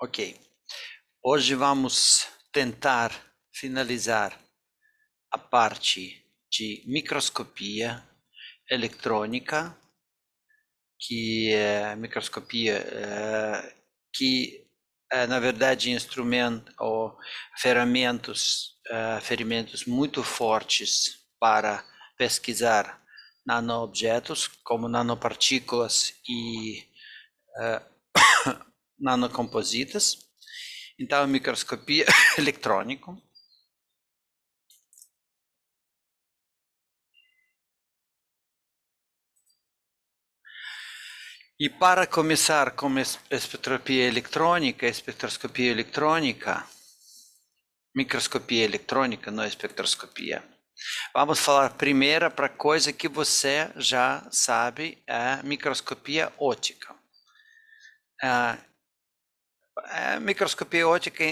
Ok. Hoje vamos tentar finalizar a parte de microscopia eletrônica, que é microscopia que é, na verdade, instrumento ou ferimentos muito fortes para pesquisar nanoobjetos, como nanopartículas e nanocompositas. Então, a microscopia eletrônica. E para começar com espectroscopia eletrônica, microscopia eletrônica, não espectroscopia. Vamos falar primeiro para coisa que você já sabe, é microscopia óptica. A microscopia óptica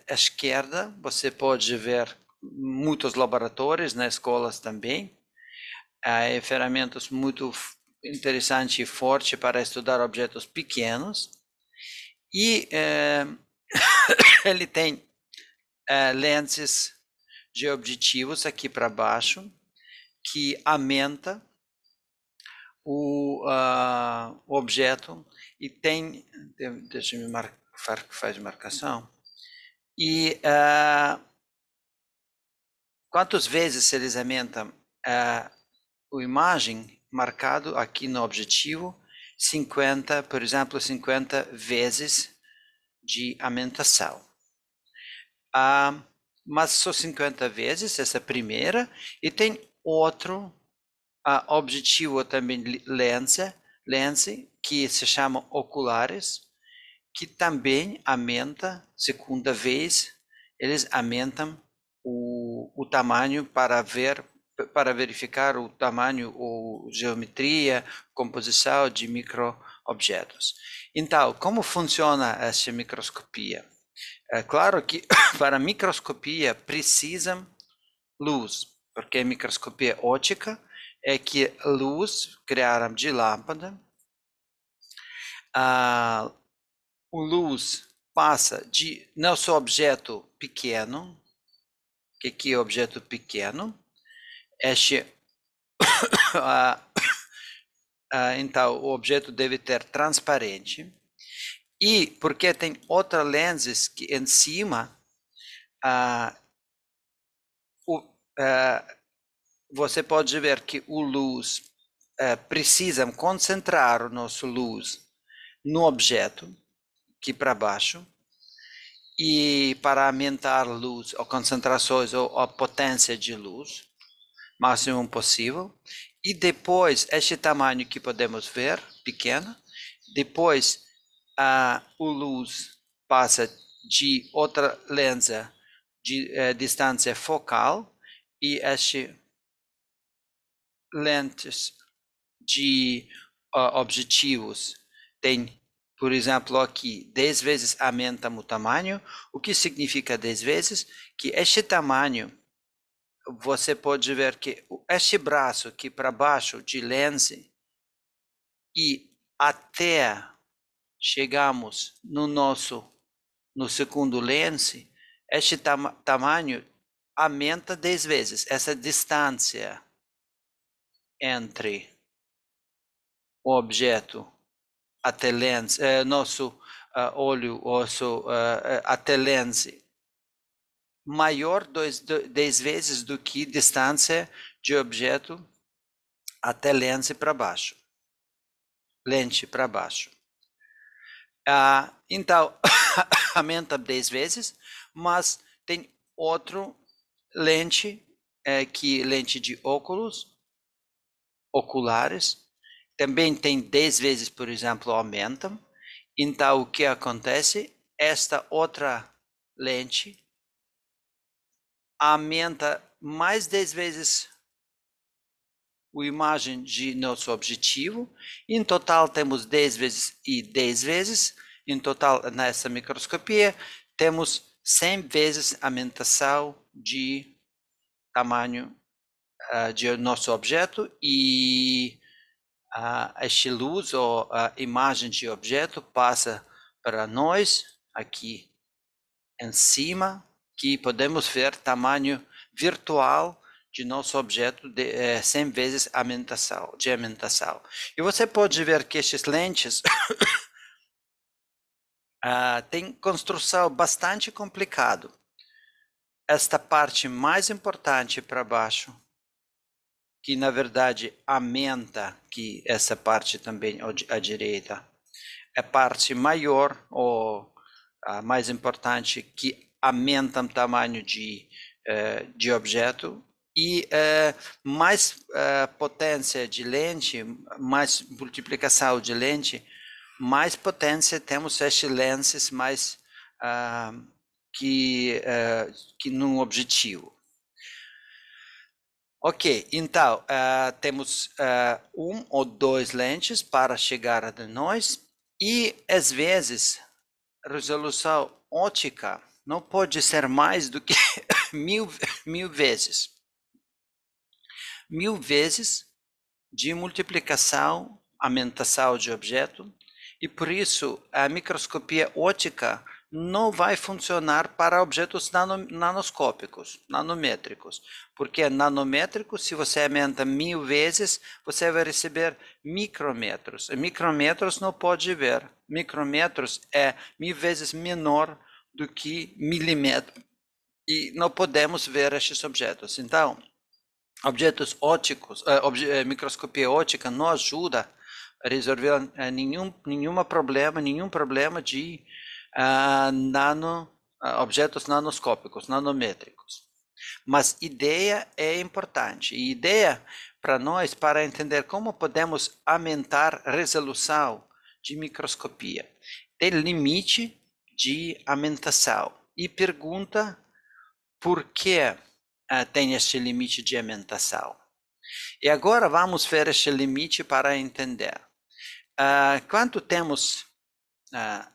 à esquerda, você pode ver muitos laboratórios, nas escolas também. Ferramentas muito interessante e forte para estudar objetos pequenos. E ele tem lentes de objetivos aqui para baixo, que aumenta o objeto e tem, deixa eu faz marcação, e quantas vezes eles aumentam a imagem marcado aqui no objetivo, 50, por exemplo, 50 vezes de aumentação. Mas só 50 vezes, essa primeira, e tem outro objetivo também, lente, que se chama oculares, que também aumenta, segunda vez, eles aumentam o tamanho para verificar o tamanho ou geometria, composição de microobjetos. Então, como funciona essa microscopia? É claro que para microscopia precisa luz, porque a microscopia óptica é que luz criada de lâmpada, a luz passa de nosso objeto pequeno, que é objeto pequeno, este então o objeto deve ter transparente, e porque tem outras lentes que em cima, você pode ver que o luz precisa concentrar o nosso luz no objeto, aqui para baixo, e para aumentar a luz, ou concentrações, ou a potência de luz, máximo possível. E depois, este tamanho que podemos ver, pequeno, depois o luz passa de outra lente de distância focal, e este lentes de objetivos tem, por exemplo, aqui 10 vezes aumenta o tamanho. O que significa 10 vezes? Que este tamanho, você pode ver que este braço aqui para baixo de lente, e até chegamos no segundo lente, este tamanho aumenta 10 vezes. Essa distância entre o objeto até lente, nosso olho, até lente, maior 10 vezes do que distância de objeto até lente para baixo. Lente para baixo. Então, aumenta 10 vezes, mas tem outro lente, que lente de oculares, também tem 10 vezes, por exemplo, aumentam. Então, o que acontece? Esta outra lente aumenta mais 10 vezes a imagem de nosso objetivo. Em total, temos 10 vezes e 10 vezes. Em total, nessa microscopia, temos 100 vezes a aumentação de tamanho de nosso objeto, e esta luz ou a imagem de objeto passa para nós, aqui em cima, que podemos ver tamanho virtual de nosso objeto de 100 vezes de aumentação. E você pode ver que estes lentes têm construção bastante complicada. Esta parte mais importante para baixo, que na verdade aumenta, que essa parte também à direita, é a parte maior ou a mais importante, que aumenta o tamanho de objeto, e mais potência de lente, mais multiplicação de lente, mais potência temos estes lenses mais que no objetivo. Ok, então temos um ou dois lentes para chegar a nós, e às vezes resolução ótica não pode ser mais do que mil vezes. 1000 vezes de multiplicação, aumentação de objeto, e por isso a microscopia ótica não vai funcionar para objetos nanoscópicos, nanométricos, porque nanométricos, se você aumenta 1000 vezes, você vai receber micrômetros. E micrômetros não pode ver. Micrômetros é 1000 vezes menor do que milímetro, e não podemos ver estes objetos. Então, objetos óticos, microscopia ótica não ajuda a resolver nenhum problema de objetos nanoscópicos, nanométricos. Mas ideia é importante. E ideia para nós, para entender como podemos aumentar a resolução de microscopia. Tem limite de aumentação. E pergunta por que tem este limite de aumentação. E agora vamos ver este limite para entender. Quando temos a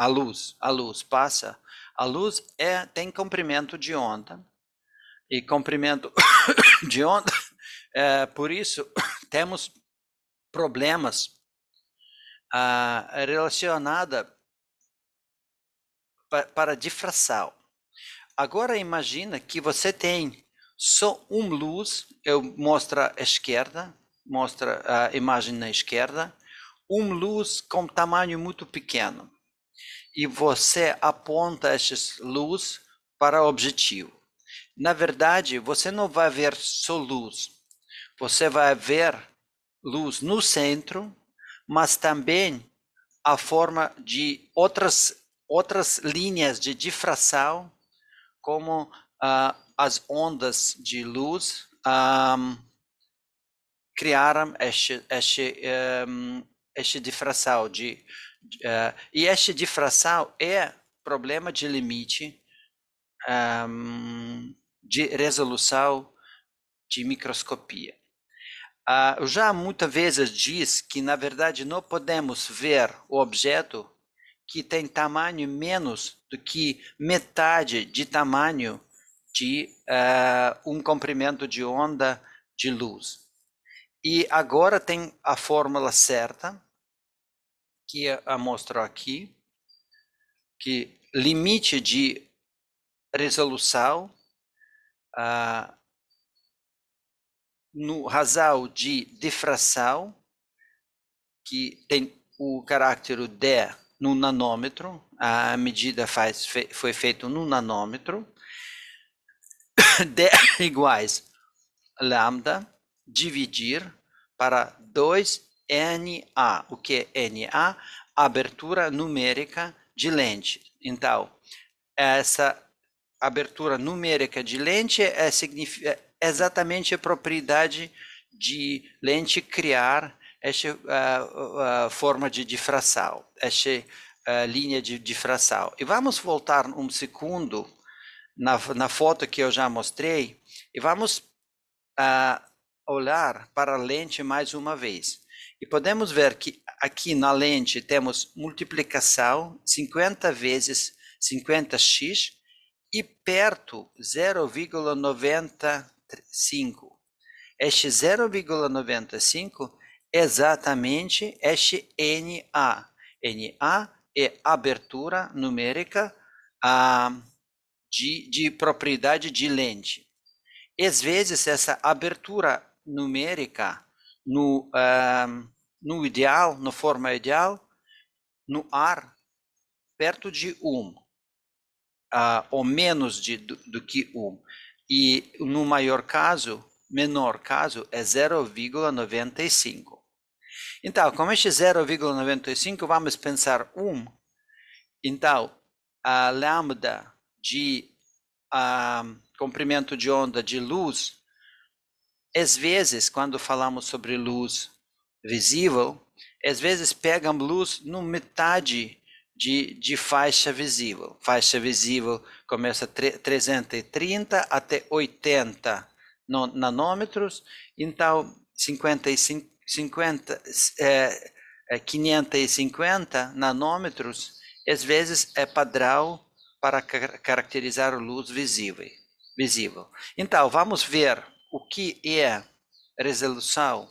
luz passa, a luz tem comprimento de onda, e comprimento de onda, por isso temos problemas relacionados para difração. Agora imagina que você tem só uma luz, eu mostro à esquerda, mostra a imagem na esquerda, uma luz com tamanho muito pequeno, e você aponta essa luz para o objetivo. Na verdade, você não vai ver só luz, você vai ver luz no centro, mas também a forma de outras linhas de difração, como as ondas de luz criaram esta difração. E esta difração é problema de limite de resolução de microscopia. Eu já muitas vezes disse que, na verdade, não podemos ver o objeto que tem tamanho menos do que metade de tamanho de um comprimento de onda de luz. E agora tem a fórmula certa, que eu mostro aqui, que limite de resolução no razão de difração, que tem o caráter D no nanômetro, a medida foi feita no nanômetro, D iguais lambda dividir para 2NA. O que é NA? Abertura numérica de lente. Então, essa abertura numérica de lente significa exatamente a propriedade de lente criar essa forma de difração, essa linha de difração. E vamos voltar um segundo na foto que eu já mostrei, e vamos olhar para a lente mais uma vez. E podemos ver que aqui na lente temos multiplicação 50 vezes 50x, e perto 0,95. Este 0,95 é exatamente este NA, NA é abertura numérica de propriedade de lente. Às vezes, essa abertura numérica no ideal, na forma ideal, no ar, perto de 1, ou menos do que 1. E no menor caso, é 0,95. Então, com este 0,95, vamos pensar 1. Então, a lambda de comprimento de onda de luz, às vezes, quando falamos sobre luz visível, às vezes pegamos luz no metade de faixa visível. Faixa visível começa 330 até 80 nanômetros, então 550 nanômetros, às vezes é padrão para caracterizar luz visível. Então, vamos ver o que é resolução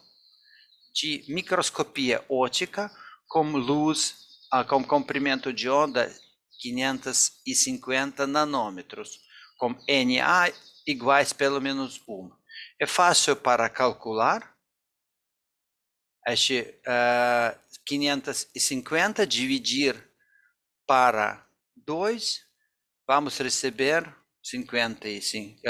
de microscopia óptica com luz, com comprimento de onda 550 nanômetros, com Na iguais pelo menos 1. É fácil para calcular. Este 550 dividir para 2, vamos receber 55.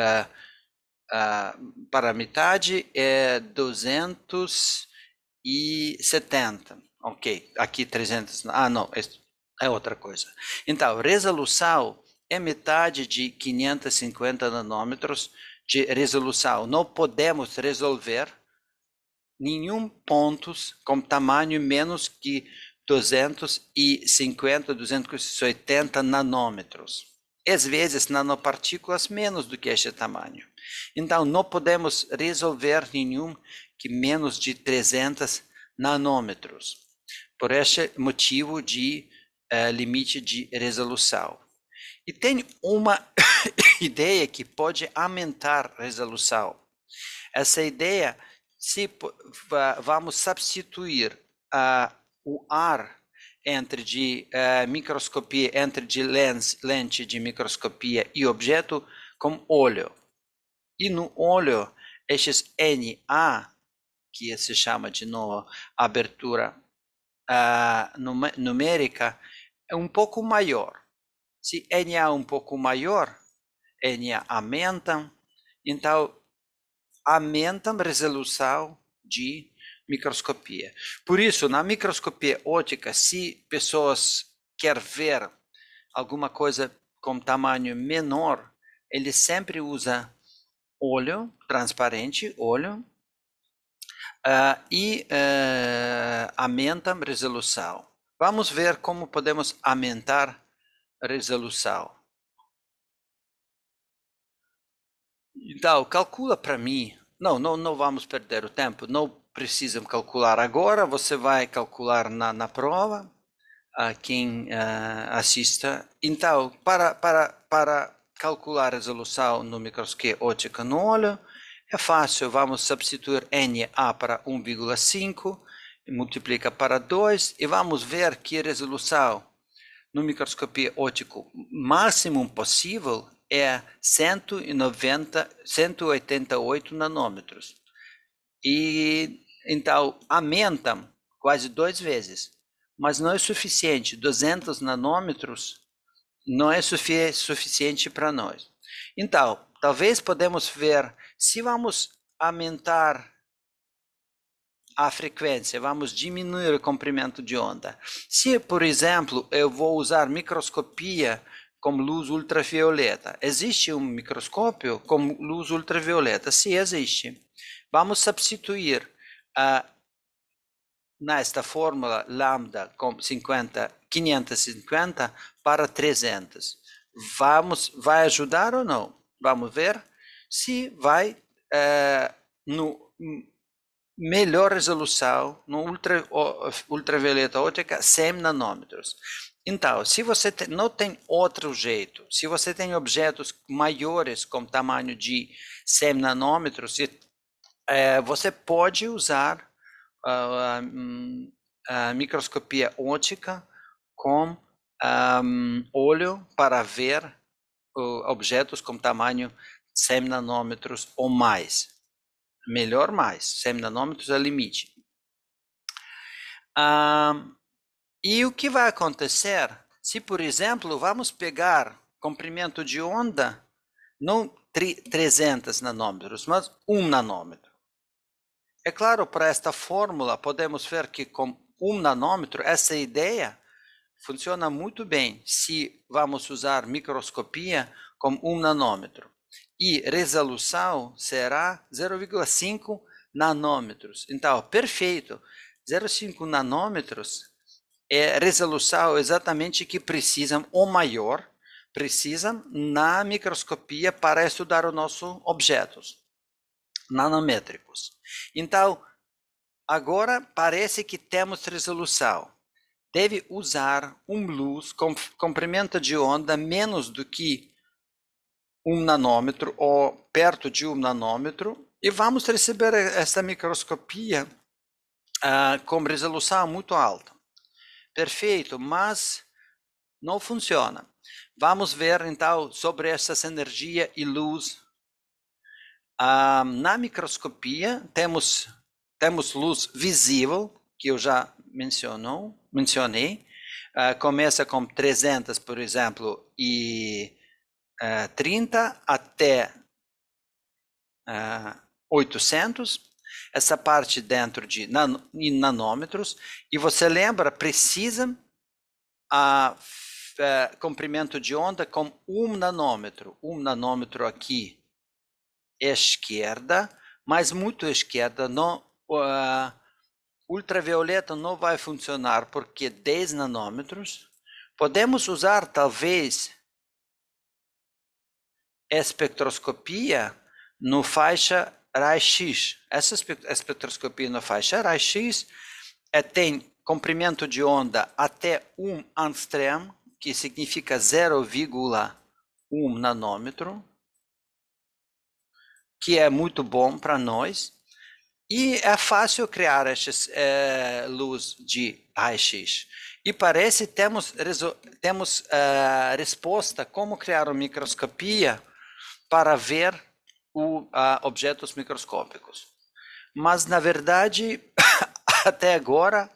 Para metade é 270. Ok, aqui 300. Não, é outra coisa. Então, resolução é metade de 550 nanômetros de resolução. Não podemos resolver nenhum ponto com tamanho menos que 250, 280 nanômetros. Às vezes, nanopartículas menos do que este tamanho. Então, não podemos resolver nenhum que menos de 300 nanômetros. Por este motivo de limite de resolução. E tem uma ideia que pode aumentar a resolução. Essa ideia, se vamos substituir o ar entre microscopia, entre de lente de microscopia e objeto com óleo. E no óleo, estes Na, que se chama de novo abertura numérica, é um pouco maior. Se Na é um pouco maior, Na aumenta, então aumenta a resolução de microscopia. Por isso, na microscopia óptica, se pessoas querem ver alguma coisa com tamanho menor, ele sempre usa óleo transparente, e aumenta a resolução. Vamos ver como podemos aumentar a resolução. Então, calcula para mim. Não vamos perder o tempo. Não precisam calcular agora. Você vai calcular na prova. Quem assista. Então, para calcular a resolução no microscopio óptico no olho, é fácil. Vamos substituir Na para 1,5, multiplica para 2 e vamos ver que a resolução no microscopio óptico máximo possível é 188 nanômetros. E então aumenta quase 2 vezes, mas não é suficiente. 200 nanômetros não é suficiente para nós. Então, talvez podemos ver se vamos aumentar a frequência, vamos diminuir o comprimento de onda. Se, por exemplo, eu vou usar microscopia com luz ultravioleta, existe um microscópio com luz ultravioleta? Sim, existe. Vamos substituir nesta fórmula lambda com 550 para 300. Vai ajudar ou não? Vamos ver se vai no melhor resolução, no ultravioleta óptica, 100 nanômetros. Então, se você não tem outro jeito, se você tem objetos maiores com tamanho de 100 nanômetros, você pode usar a microscopia óptica com olho para ver objetos com tamanho 100 nanômetros ou mais. Melhor mais, 100 nanômetros é o limite. E o que vai acontecer se, por exemplo, vamos pegar comprimento de onda, não 300 nanômetros, mas 1 nanômetro. É claro, para esta fórmula, podemos ver que com 1 nanômetro, essa ideia funciona muito bem se vamos usar microscopia com 1 nanômetro. E resolução será 0,5 nanômetros. Então, perfeito. 0,5 nanômetros é resolução exatamente que precisam, ou maior, precisam na microscopia para estudar os nossos objetos nanométricos. Então, agora parece que temos resolução. Deve usar luz com comprimento de onda menos do que 1 nanômetro ou perto de 1 nanômetro e vamos receber essa microscopia com resolução muito alta. Perfeito, mas não funciona. Vamos ver então sobre essas energias e luz. Na microscopia temos luz visível, que eu já mencionei. Começa com 300, por exemplo, e 30 até 800. Essa parte dentro de nanômetros. E você lembra, precisa comprimento de onda com 1 nanômetro. 1 nanômetro aqui esquerda, mas muito esquerda. Não, ultravioleta não vai funcionar porque 10 nanômetros. Podemos usar talvez espectroscopia no faixa raio-x. Essa espectroscopia na faixa raio-x tem comprimento de onda até 1 angstrom, que significa 0,1 nanômetro, que é muito bom para nós. E é fácil criar essas luz de raio-x. E parece que temos resposta como criar uma microscopia para ver objetos microscópicos. Mas, na verdade, até agora,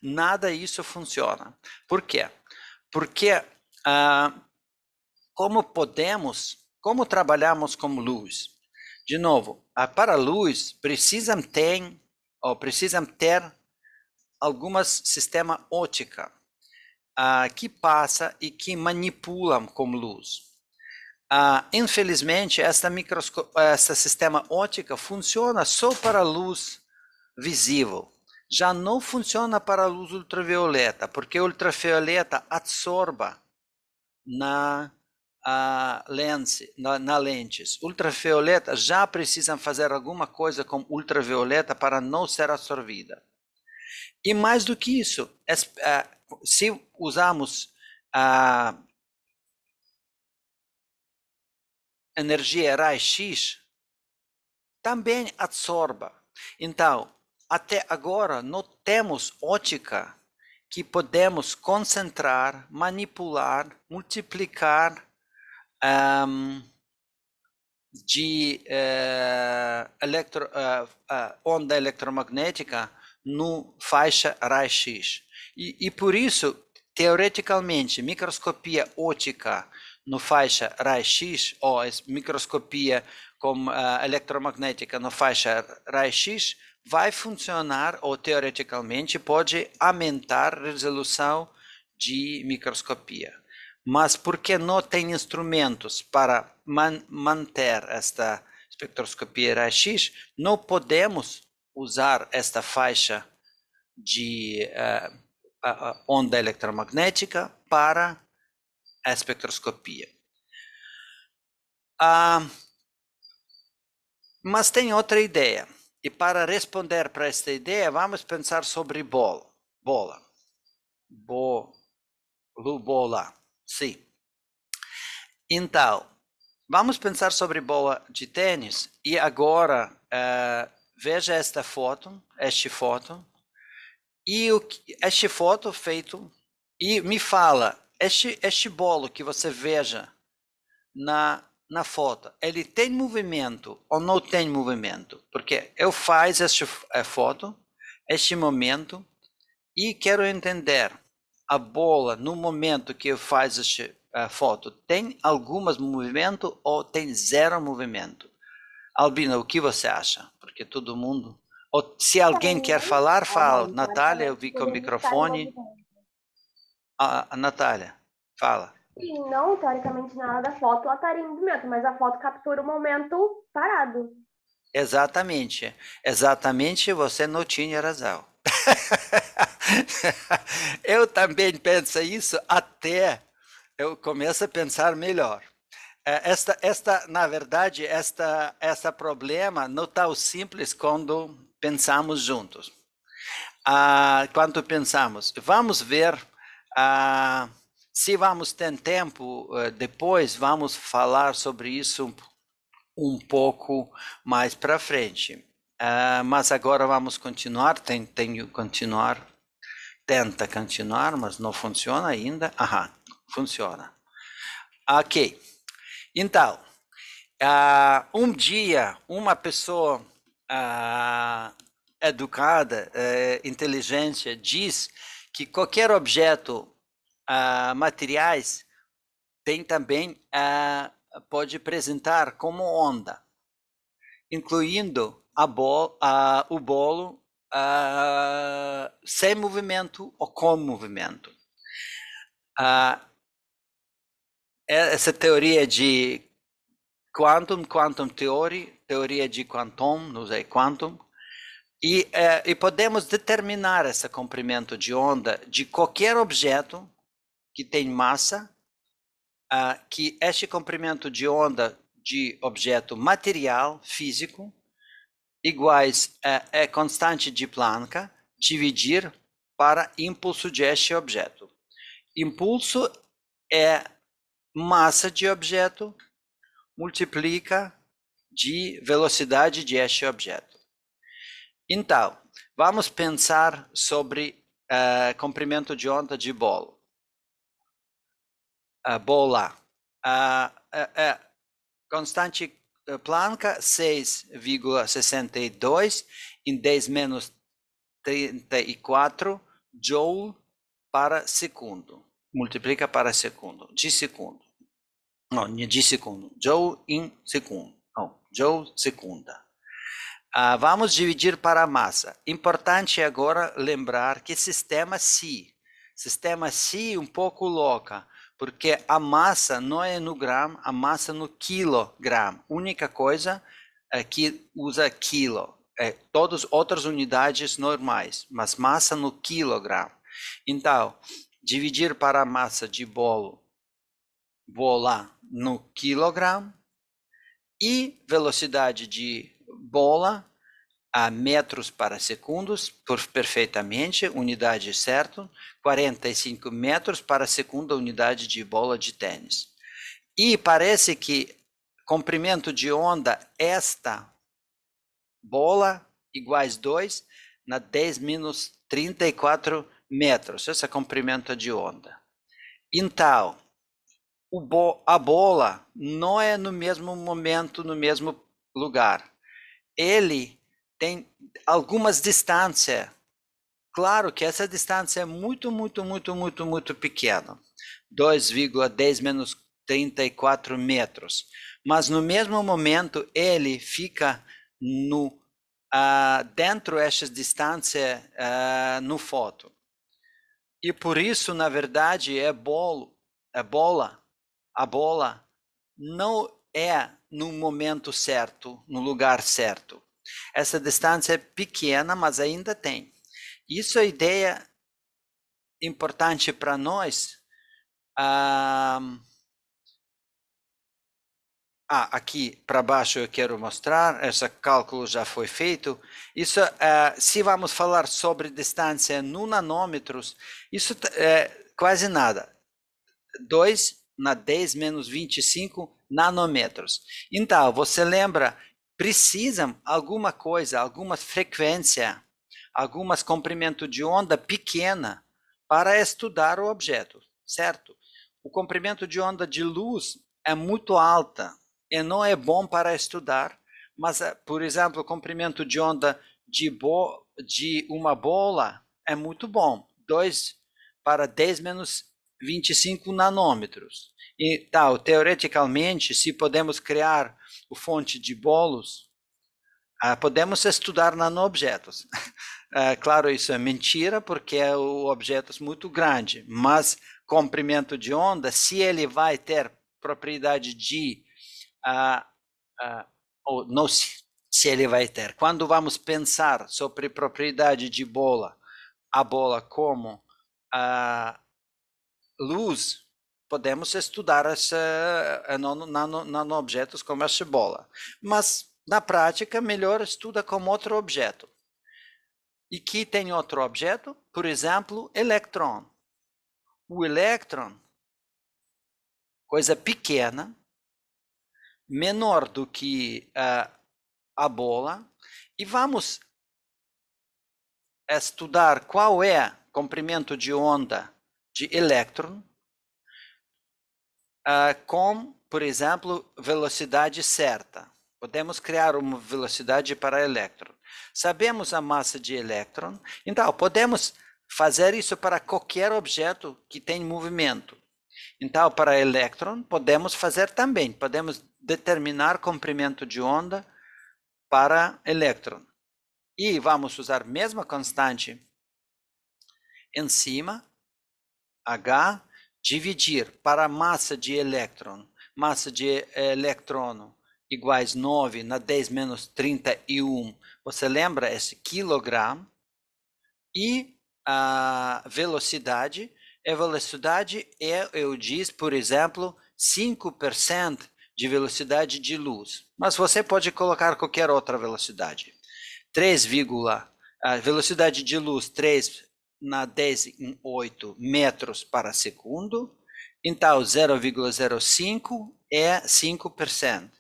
nada disso funciona. Por quê? Porque como trabalhamos com luz? De novo, para a luz, precisam ter algumas sistemas ópticos que passam e que manipulam com luz. Infelizmente, esse sistema óptico funciona só para a luz visível. Já não funciona para a luz ultravioleta, porque a ultravioleta absorve na lentes. Ultravioleta já precisam fazer alguma coisa com ultravioleta para não ser absorvida. E mais do que isso, se usamos energia raio-x, também absorve. Então, até agora não temos ótica que podemos concentrar, manipular, multiplicar de onda eletromagnética no faixa raio-x. E por isso, teoreticamente, microscopia óptica no faixa raio-x ou microscopia eletromagnética no faixa raio-x vai funcionar ou teoreticamente pode aumentar a resolução de microscopia. Mas porque não tem instrumentos para manter esta espectroscopia raio-x, não podemos usar esta faixa de onda eletromagnética para a espectroscopia. Mas tem outra ideia. E para responder para esta ideia, vamos pensar sobre bola. Sim. Então, vamos pensar sobre bola de tênis. E agora, veja esta foto. E esta foto feito E me fala, este bolo que você veja na foto, ele tem movimento ou não tem movimento? Porque eu faço esta foto, este momento, e quero entender a bola no momento que eu faço esta foto, tem algum movimento ou tem zero movimento? Albina, o que você acha? Porque todo mundo... Ou se alguém quer Tem. falar, fala. Bom, Natália, eu teoricamente vi com o poderia estar em microfone. movimento. A Natália, fala. Sim, não, teoricamente nada da foto ela estaria em movimento, mas a foto captura o momento parado. Exatamente. Exatamente, você não tinha razão. Eu também penso isso até eu começo a pensar melhor. Na verdade, esta problema não tão simples quando pensamos juntos. Quando pensamos, vamos ver se vamos ter tempo depois, vamos falar sobre isso um pouco mais para frente. Mas agora vamos continuar, tenho continuar, tenta continuar, mas não funciona ainda. Funciona. Ok. Então, um dia, uma pessoa educada, inteligente, diz que qualquer objeto materiais tem também pode apresentar como onda, incluindo o bolo sem movimento ou com movimento. Essa teoria de quantum theory, teoria de quantum, não sei, quantum, e podemos determinar esse comprimento de onda de qualquer objeto que tem massa, que este comprimento de onda de objeto material, físico, iguais a constante de Planck, dividir para impulso de este objeto. Impulso é massa de objeto, multiplica de velocidade de este objeto. Então, vamos pensar sobre comprimento de onda de bola. Constante Planck 6,62 em 10 menos 34 joule para segundo. Multiplica para segundo, de segundo. Não, de segundo. Joule em segundo. Não, joule segunda. Vamos dividir para a massa. Importante agora lembrar que sistema Si um pouco louca, porque a massa não é no grama, a massa no quilograma. Única coisa é que usa quilo. Todas outras unidades normais, mas massa no quilograma. Então, dividir para a massa de bolo, bola no quilograma, e velocidade de bola a metros para segundos, perfeitamente, unidade certa, 45 metros para segunda unidade de bola de tênis. E parece que comprimento de onda esta bola iguais 2 na 10 menos 34 metros, esse é comprimento de onda. Então, a bola não é no mesmo momento, no mesmo lugar. Ele tem algumas distâncias. Claro que essa distância é muito, muito, muito, muito, muito pequena. 2,10 menos 34 metros. Mas no mesmo momento, ele fica dentro dessas distâncias no foto. E por isso, na verdade, a bola não é no momento certo, no lugar certo. Essa distância é pequena, mas ainda tem. Isso é ideia importante para nós. Aqui para baixo eu quero mostrar, esse cálculo já foi feito. Isso, se vamos falar sobre distância no nanômetros, isso é quase nada. 2 na 10 menos 25 nanômetros. Então, você lembra, precisam alguma coisa, alguma frequência, algumas comprimento de onda pequena para estudar o objeto, certo? O comprimento de onda de luz é muito alta e não é bom para estudar, mas, por exemplo, o comprimento de onda de uma bola é muito bom, 2 para 10 menos 25 nanômetros. Então, teoreticamente, se podemos criar o fonte de bolos, podemos estudar nanoobjetos. Claro, isso é mentira, porque é o objeto muito grande, mas comprimento de onda, se ele vai ter propriedade de, ou não se ele vai ter. Quando vamos pensar sobre propriedade de bola, a bola como luz, podemos estudar nanoobjetos como essa bola. Mas, na prática, melhor estuda como outro objeto. E que tem outro objeto, por exemplo, elétron. O elétron, coisa pequena, menor do que a bola, e vamos estudar qual é o comprimento de onda de elétron com, por exemplo, velocidade certa. Podemos criar uma velocidade para elétron. Sabemos a massa de elétron, então podemos fazer isso para qualquer objeto que tem movimento. Então, para elétron, podemos fazer também. Podemos determinar comprimento de onda para elétron. E vamos usar a mesma constante em cima, H, dividir para massa de elétron, massa de elétron iguais 9 na 10 menos 31. Você lembra esse quilograma? E a velocidade eu disse, por exemplo, 5% de velocidade de luz. Mas você pode colocar qualquer outra velocidade. 3, a velocidade de luz 3 na 10 em 8 metros para segundo. Então, 0,05 é 5%.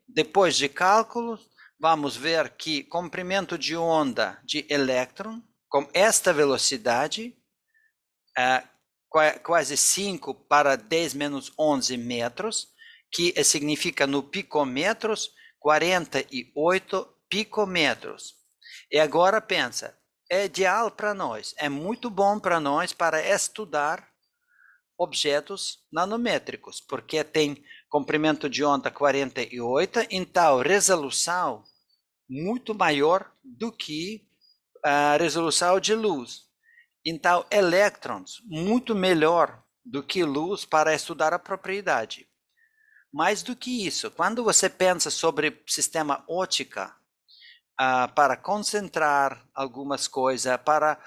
Depois de cálculos, vamos ver que comprimento de onda de elétron, com esta velocidade, quase 5 para 10 menos 11 metros, que significa no picômetros, 48 picômetros. E agora pensa, é ideal para nós, é muito bom para nós para estudar objetos nanométricos, porque tem comprimento de onda 48, então resolução muito maior do que a resolução de luz. Então, elétrons, muito melhor do que luz para estudar a propriedade. Mais do que isso, quando você pensa sobre sistema ótica, para concentrar algumas coisas, para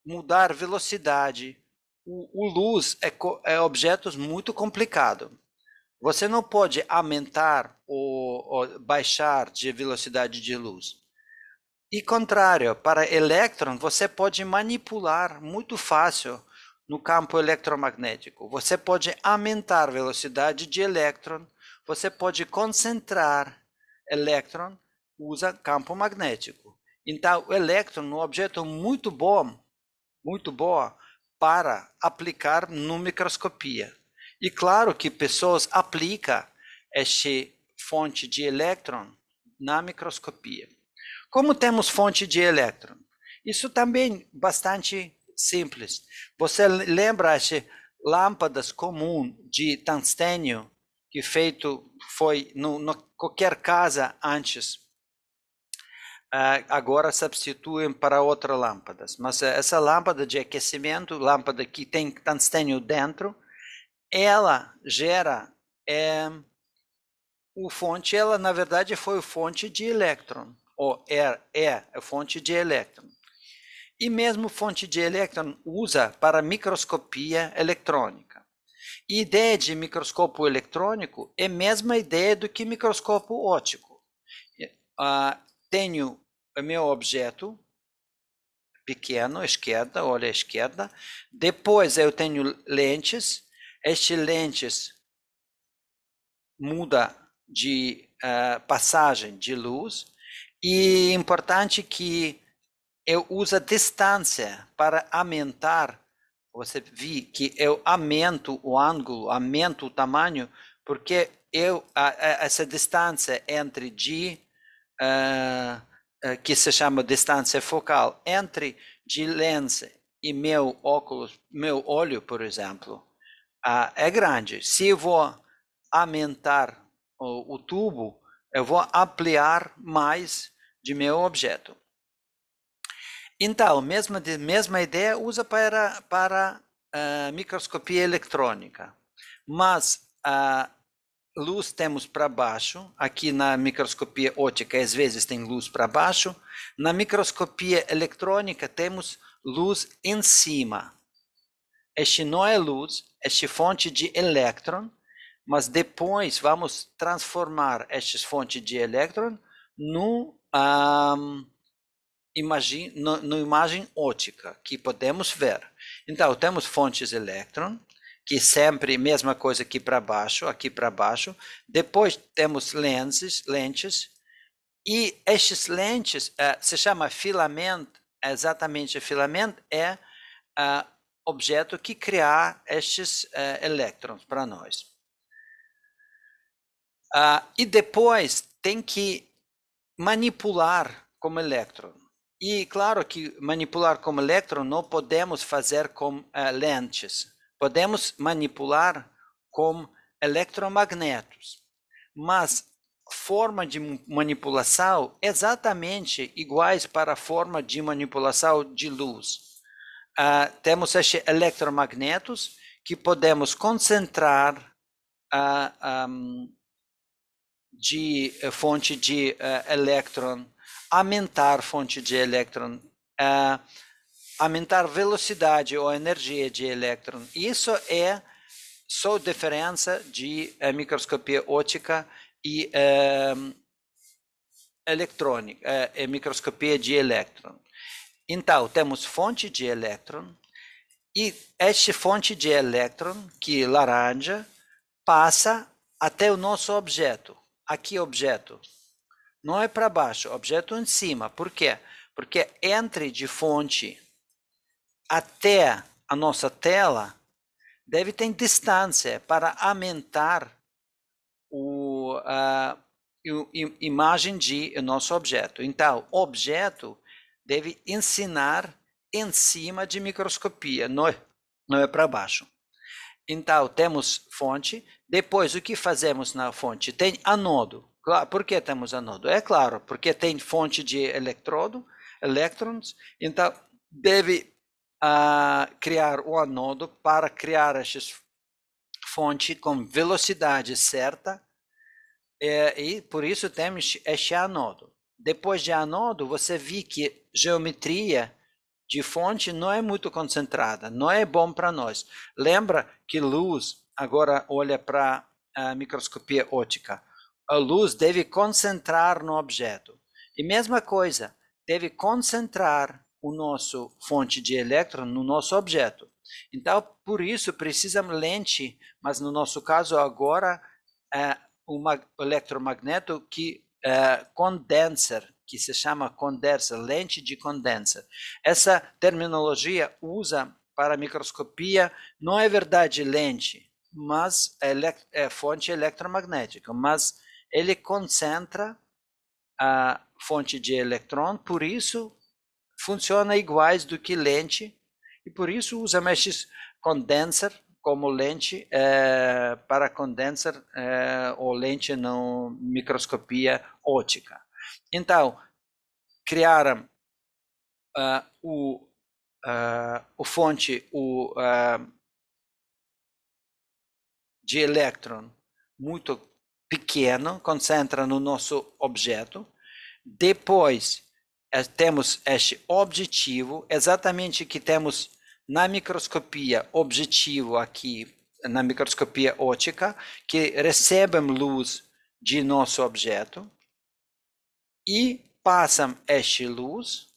mudar velocidade, o luz é objetos muito complicado. Você não pode aumentar ou baixar de velocidade de luz. E contrário, para elétron, você pode manipular muito fácil no campo eletromagnético. Você pode aumentar a velocidade de elétron, você pode concentrar elétron, usa campo magnético. Então, o elétron é um objeto muito bom para aplicar no microscopia. E claro que pessoas aplicam esta fonte de elétron na microscopia. Como temos fonte de elétron? Isso também bastante simples. Você lembra as lâmpadas comuns de tungstênio que foi no qualquer casa antes? Agora substituem para outras lâmpadas. Mas essa lâmpada de aquecimento, lâmpada que tem tungstênio dentro, ela gera fonte, ela na verdade foi fonte de elétron, ou é a fonte de elétron. E mesmo fonte de elétron usa para microscopia eletrônica. E ideia de microscópio eletrônico é a mesma ideia do que microscópio óptico. Tenho o meu objeto pequeno, esquerda, olha à esquerda. Depois eu tenho lentes. Estas lentes muda de passagem de luz. E é importante que eu uso a distância para aumentar. Você vê que eu aumento o ângulo, aumento o tamanho, porque essa distância entre G, que se chama distância focal, entre de lens e meu óculos, meu olho, por exemplo, é grande. Se eu vou aumentar o tubo, eu vou ampliar mais de meu objeto. Então, mesma ideia usa para microscopia eletrônica. Mas a luz temos para baixo. Aqui na microscopia óptica, às vezes tem luz para baixo. Na microscopia eletrônica, temos luz em cima. Este não é luz, este fonte de elétron, mas depois vamos transformar estas fontes de elétron no imagem óptica que podemos ver. Então, temos fontes de elétron, que sempre mesma coisa aqui para baixo. Depois temos lentes, e estes lentes se chama filamento, exatamente filamento é objeto que cria estes elétrons para nós. E depois tem que manipular como elétron. E claro que manipular como elétron não podemos fazer com lentes. Podemos manipular com eletromagnetos. Mas forma de manipulação exatamente iguais para a forma de manipulação de luz. Temos estes eletromagnetos que podemos concentrar de fonte de elétron, aumentar fonte de elétron, aumentar velocidade ou energia de elétron. Isso é só diferença de microscopia óptica e eletrônica, microscopia de elétron. Então, temos fonte de elétron, e esta fonte de elétron, que é laranja, passa até o nosso objeto. Aqui objeto. Não é para baixo, objeto em cima. Por quê? Porque entre de fonte até a nossa tela deve ter distância para aumentar a imagem de nosso objeto. Então, o objeto deve ensinar em cima de microscopia, não é para baixo. Então, temos fonte. Depois, o que fazemos na fonte? Tem anodo. Por que temos anodo? É claro, porque tem fonte de elétrons. Então, deve criar o anodo para criar essas fontes com velocidade certa. E por isso temos este anodo. Depois de anodo, você vê que geometria de fonte não é muito concentrada, não é bom para nós. Lembra que luz, agora olha para a microscopia óptica, a luz deve concentrar no objeto. E mesma coisa, deve concentrar o nosso fonte de elétron no nosso objeto. Então, por isso, precisamos lente, mas no nosso caso agora, um eletromagneto que condenser, que se chama condenser, lente de condenser. Essa terminologia usa para microscopia, não é verdade lente, mas é fonte eletromagnética, mas ele concentra a fonte de elétron, por isso funciona iguais do que lente, e por isso usamos esses condenser como lente para condenser ou lente na microscopia óptica. Então, criaram o fonte de elétron muito pequeno, concentra no nosso objeto. Depois, temos este objetivo, exatamente que temos na microscopia objetivo aqui, na microscopia óptica, que recebem luz de nosso objeto e passam esta luz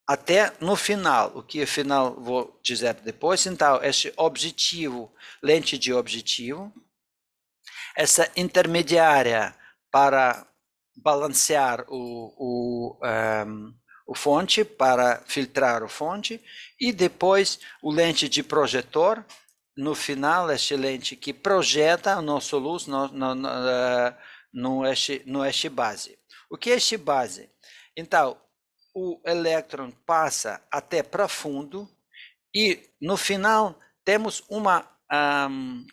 até no final, o que final vou dizer depois. Então, este objetivo, lente de objetivo, essa intermediária para balancear o fonte para filtrar a fonte, e depois o lente de projetor, no final, este lente que projeta a nossa luz no eixo base. O que é eixo base? Então, o elétron passa até para fundo e no final temos uma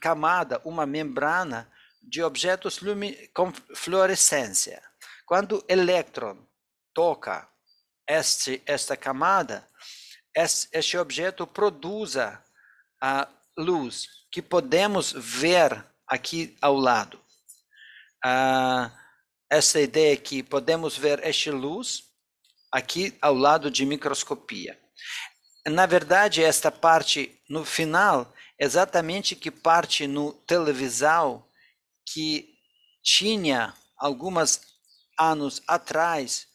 camada, uma membrana de objetos com fluorescência. Quando o elétron toca esta camada, este objeto produz a luz que podemos ver aqui ao lado. Essa ideia que podemos ver esta luz aqui ao lado de microscopia. Na verdade, esta parte no final, exatamente que parte no televisão que tinha alguns anos atrás,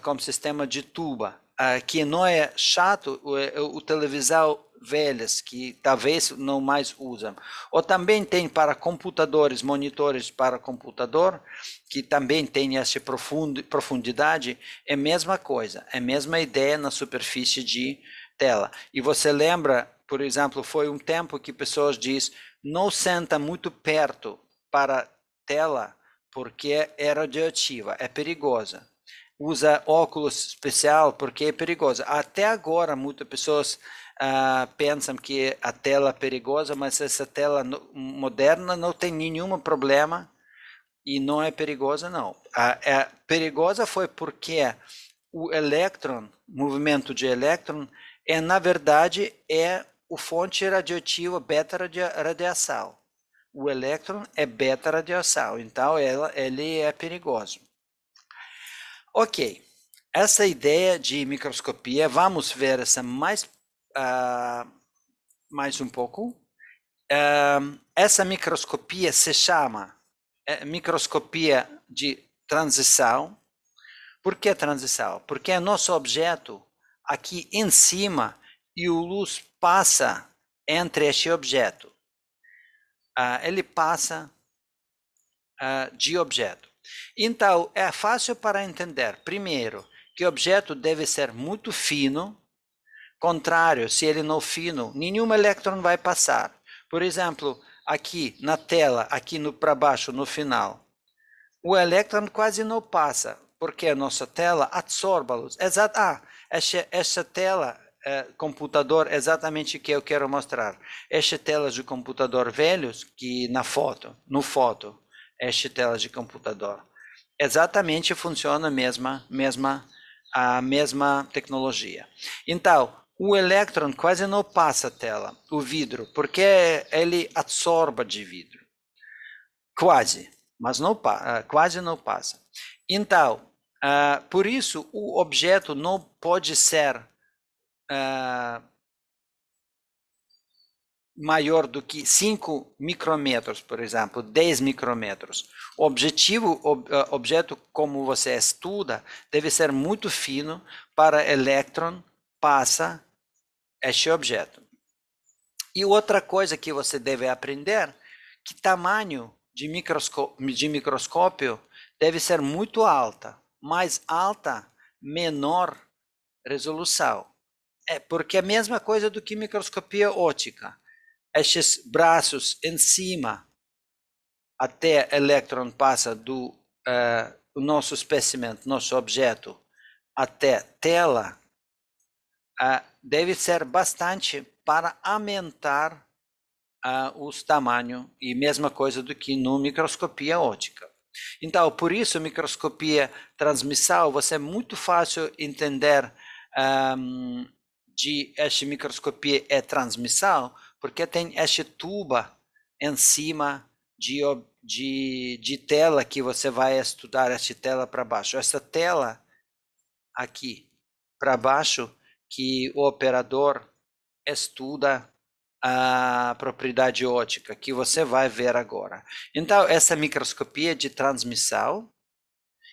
como sistema de tuba, que não é chato, o televisão velhas que talvez não mais usam. Ou também tem para computadores, monitores para computador, que também tem essa profundidade, é a mesma coisa, é a mesma ideia na superfície de tela. E você lembra, por exemplo, foi um tempo que pessoas dizem, não senta muito perto para tela, porque é radioativa, é perigosa. Usa óculos especial porque é perigosa. Até agora, muitas pessoas pensam que a tela é perigosa, mas essa tela moderna não tem nenhum problema e não é perigosa, não. É perigosa foi porque o elétron, movimento de elétron, na verdade, é a fonte radioativa beta-radiação. O elétron é beta-radiação, então ele é perigoso. Ok, essa ideia de microscopia, vamos ver essa mais um pouco. Essa microscopia se chama microscopia de transição. Por que transição? Porque é nosso objeto aqui em cima e a luz passa entre este objeto. Ele passa de objeto. Então, é fácil para entender, primeiro, que o objeto deve ser muito fino. Contrário, se ele não fino, nenhum elétron vai passar. Por exemplo, aqui na tela, aqui para baixo, no final, o elétron quase não passa, porque a nossa tela absorve a luz. Essa tela, computador, exatamente o que eu quero mostrar. Esta tela de computador velhos, que no foto, esta tela de computador, exatamente funciona a mesma tecnologia. Então, o elétron quase não passa a tela, o vidro, porque ele absorve de vidro. Quase, mas não, quase não passa. Então, por isso, o objeto não pode ser maior do que 5 micrômetros, por exemplo, 10 micrômetros. O objeto, como você estuda, deve ser muito fino para elétron passa este objeto. E outra coisa que você deve aprender, que tamanho de microscópio deve ser muito alta. Mais alta, menor resolução. Porque é a mesma coisa do que microscopia óptica. Estes braços em cima, até o elétron passa do nosso espécimen, nosso objeto, até tela, deve ser bastante para aumentar os tamanhos, e mesma coisa do que no microscopia óptica. Então, por isso, microscopia transmissal, você é muito fácil entender de esta microscopia é transmissal, porque tem esta tuba em cima de tela que você vai estudar, esta tela para baixo. Essa tela aqui para baixo, que o operador estuda a propriedade óptica, que você vai ver agora. Então, essa microscopia de transmissão,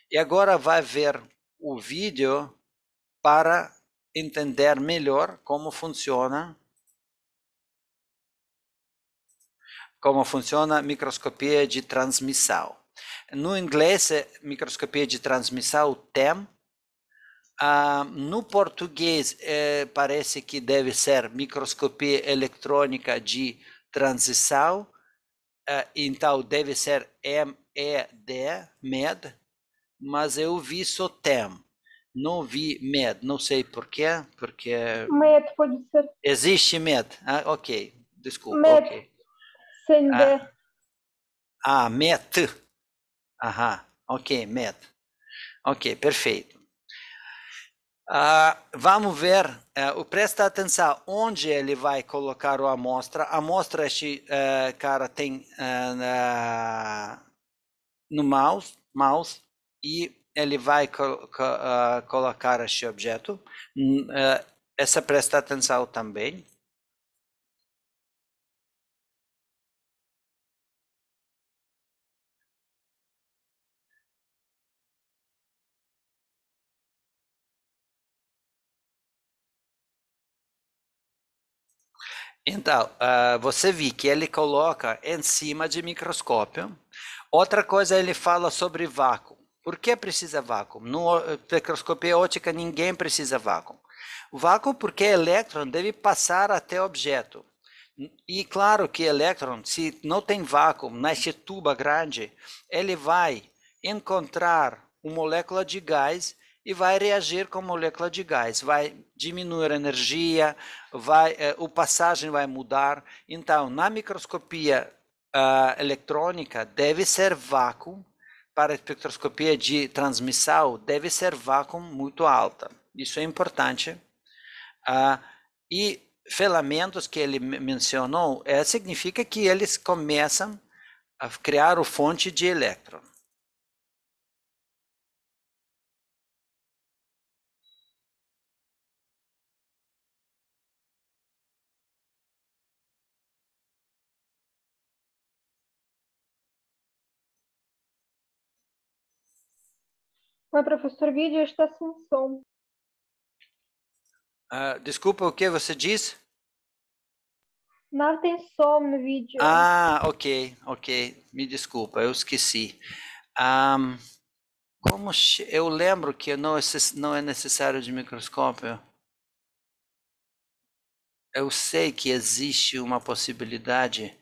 e agora vai ver o vídeo para entender melhor como funciona a microscopia de transmissão. No inglês, microscopia de transmissão, TEM, No português, parece que deve ser microscopia eletrônica de transição, então deve ser MED, mas eu vi só TEM, não vi MED, não sei por quê, porque MED pode ser. existe MED, ok, desculpa, MED, ok. sem D. MET, ok, MED, ok, perfeito. Vamos ver, presta atenção onde ele vai colocar a amostra. A amostra este cara tem no mouse e ele vai colocar este objeto. Essa presta atenção também. Então, você viu que ele coloca em cima de microscópio. Outra coisa, ele fala sobre vácuo. Por que precisa vácuo? No microscopia óptica, ninguém precisa vácuo. Vácuo porque elétron deve passar até o objeto. E claro que elétron, se não tem vácuo neste tubo grande, ele vai encontrar uma molécula de gás e vai reagir com a molécula de gás, vai diminuir a energia, o passagem vai mudar. Então, na microscopia eletrônica, deve ser vácuo, para a espectroscopia de transmissão, deve ser vácuo muito alta. Isso é importante. E filamentos que ele mencionou, significa que eles começam a criar o fonte de elétron. Mas, professor, o vídeo está sem som. Desculpa, o que você disse? Não tem som no vídeo. Ok, me desculpa, eu esqueci. Eu lembro que não é necessário de microscópio. Eu sei que existe uma possibilidade.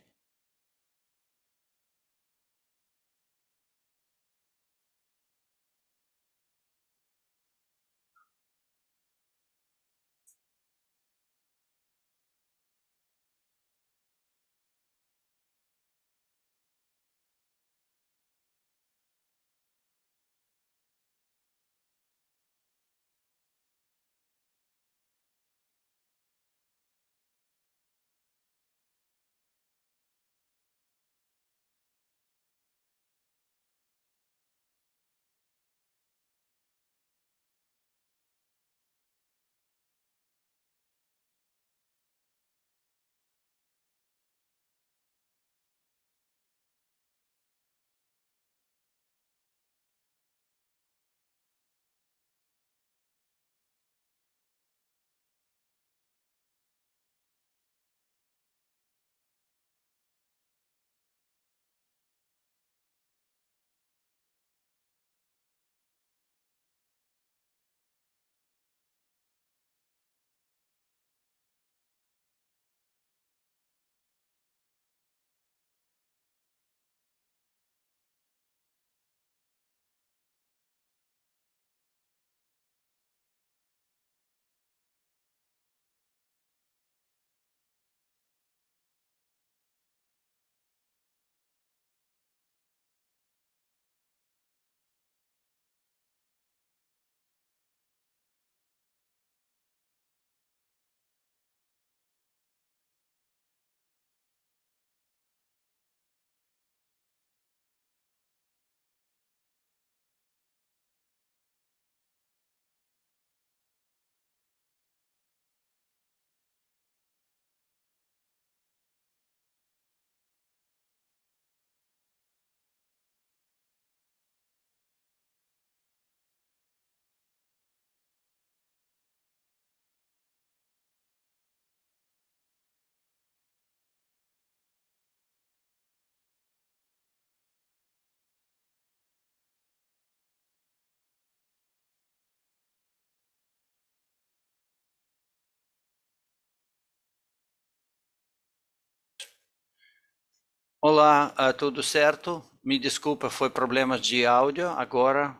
Olá, tudo certo? Me desculpa, foi problemas de áudio. Agora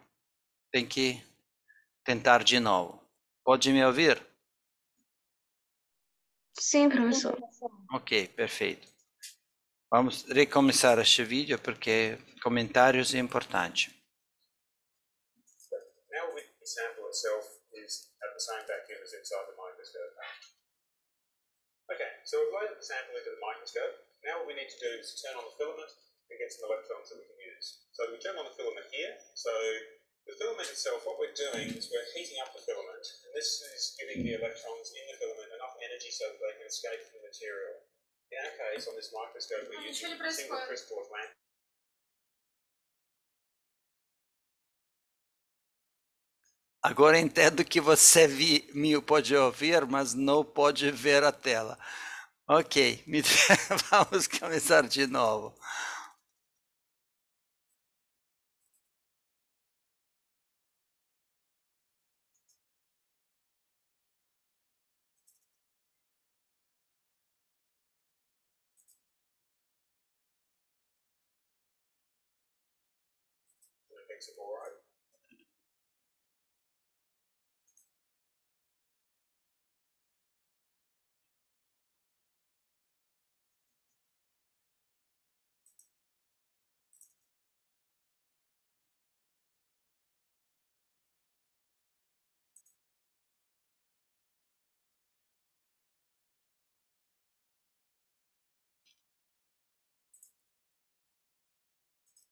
tem que tentar de novo. Pode me ouvir? Sim, Sim, professor. professor. Ok, perfeito. Vamos recomeçar este vídeo porque comentários é importante. Now the sample itself is at the same vacuum as inside the microscope. Okay, so we've loaded the sample into the microscope. Now what we need to do is turn on the filament and get some electrons that we can use. So we turn on the filament here. So the filament itself, what we're doing is we're heating up the filament, and this is giving the electrons in the filament enough energy so that they can escape from the material. In our case, on this microscope, we're using a single crystal of lanthanum. Agora entendo que você me pode ouvir, mas não pode ver a tela. Ok, vamos começar de novo. Hexaboride.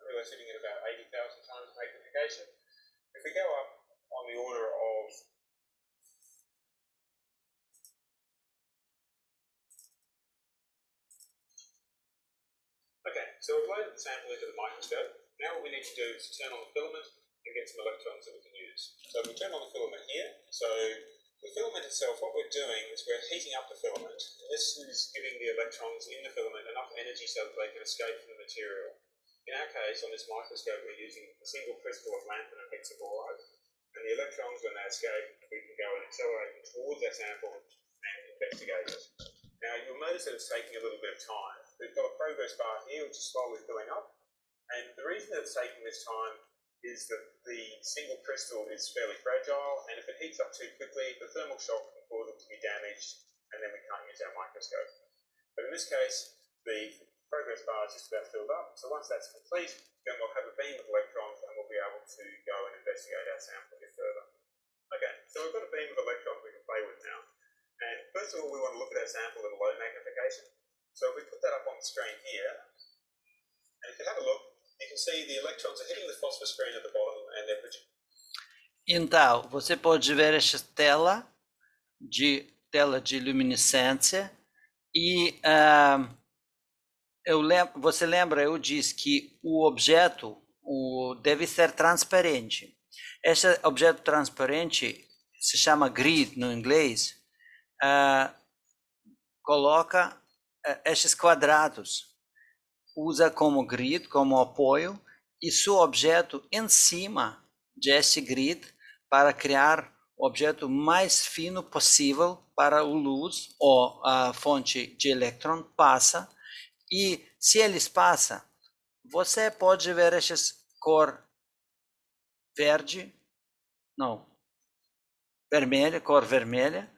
We're sitting at about 80,000 times magnification. If we go up on the order of Okay, so we've loaded the sample into the microscope. Now what we need to do is turn on the filament and get some electrons that we can use. So we turn on the filament here. So the filament itself, what we're doing is we're heating up the filament. This is giving the electrons in the filament enough energy so that they can escape from the material. In our case, on this microscope, we're using a single crystal of lanthanum hexaboride. And the electrons, when they escape, we can go and accelerate them towards our sample and investigate it. Now, you'll notice that it's taking a little bit of time. We've got a progress bar here, which is slowly filling up. And the reason that it's taking this time is that the single crystal is fairly fragile, and if it heats up too quickly, the thermal shock can cause it to be damaged, and then we can't use our microscope. But in this case, the progress bar is just about filled up. So once that's complete, then we'll have a beam of electrons, and we'll be able to go and investigate our sample a bit further. Okay, so we've got a beam of electrons we can play with now. And first of all, we want to look at our sample at a low magnification. So if we put that up on the screen here, and if you have a look, you can see the electrons are hitting the phosphor screen at the bottom and they're producing. Então, você pode ver esta tela de luminescência e você lembra, eu disse que o objeto deve ser transparente. Esse objeto transparente se chama grid no inglês, coloca estes quadrados, usa como grid, como apoio, e seu objeto em cima desse grid para criar o objeto mais fino possível para a luz ou a fonte de elétron passa. E se eles passam, você pode ver essas cor verde, não, vermelha, cor vermelha,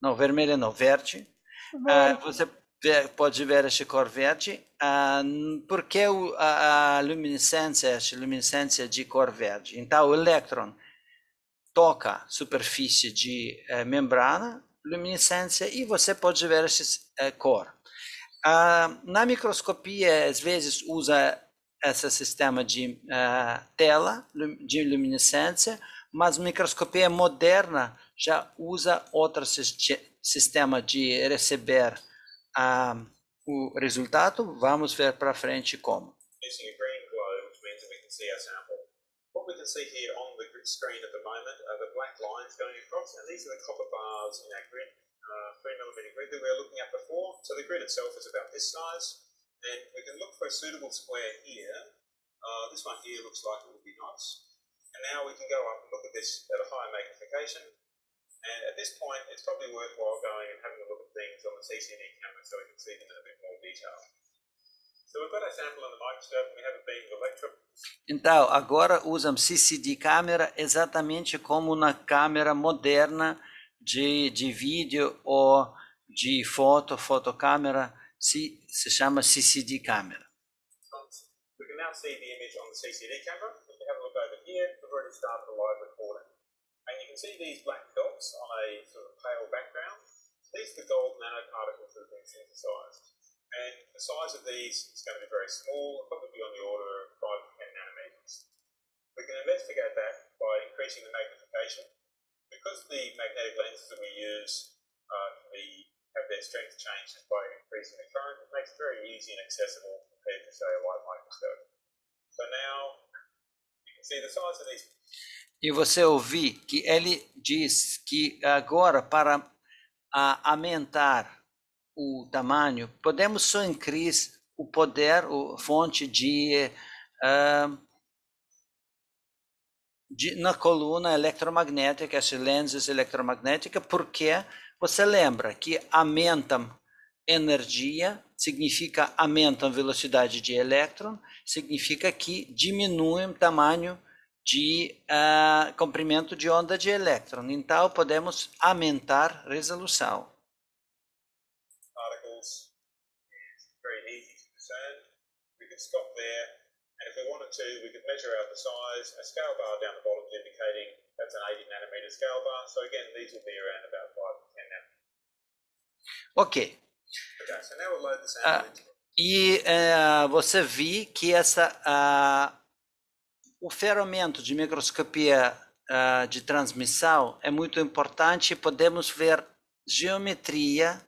não, vermelha não, verde. Você pode ver essa cor verde, porque a luminescência de cor verde. Então o elétron toca a superfície de membrana, luminescência, e você pode ver essa cor. Na microscopia, às vezes, usa esse sistema de tela de luminescência, mas microscopia moderna já usa outro sistema de receber o resultado. Vamos ver para frente como. Using a green glow, which means that we can see our sample. What we can see here on the grid screen at the moment are the black lines going across, and these are the copper bars in our grid. 3mm grid that we were looking at before. So the grid itself is about this size, and we can look for a suitable square here. This one here looks like it would be nice. And now we can go up and look at this at a higher magnification. And at this point, it's probably worthwhile going and having a look at things on the CCD camera so we can see them in a bit more detail. So we've got our sample on the microscope and we have a beam of electron. Então, agora usam CCD câmera exatamente como na câmera moderna de vídeo ou de fotocâmera, se chama CCD câmera. We can now see the image on the CCD camera. If you have a look over here, we've already started a live recording. And you can see these black dots on a sort of pale background. These are the gold nanoparticles that have been synthesized. And the size of these is going to be very small, probably on the order of 5 to 10 nanometers. We can investigate that by increasing the magnification. Because the magnetic lenses that we use have their strength changed by increasing the current, it makes it very easy and accessible compared to, say, a light microscope. So now you can see the size of these. E você ouviu que ele diz que agora, para aumentar o tamanho, podemos só increase o poder, a fonte na coluna eletromagnética, as lentes eletromagnéticas, porque você lembra que aumentam energia, significa aumentam velocidade de elétron, significa que diminuem o tamanho de comprimento de onda de elétron. Então, podemos aumentar resolução. Particles is very easy to discern. We could stop there, and if we wanted to, we could measure out the size. A scale bar down the bottom is indicating that's an 80 nanometer scale bar. So again, these will be around about 5 to 10 nanometers. Ok. Okay, so now we'll load the sample into E você viu que o ferramenta de microscopia de transmissão é muito importante. Podemos ver geometria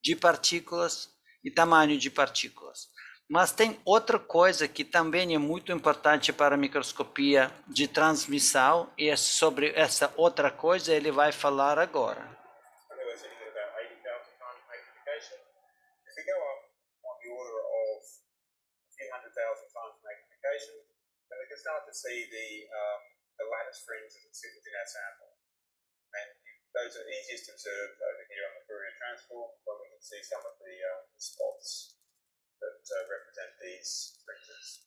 de partículas e tamanho de partículas. Mas tem outra coisa que também é muito importante para a microscopia de transmissão, e sobre essa outra coisa ele vai falar agora. Okay, we're sitting at about 80,000 times magnification. If we go up on the order of a few 100,000 times magnification, then we can start to see the lattice fringes that sit within our sample. And those are easiest observed over here on the Fourier transform, where we can see some of the spots that represent these fringes.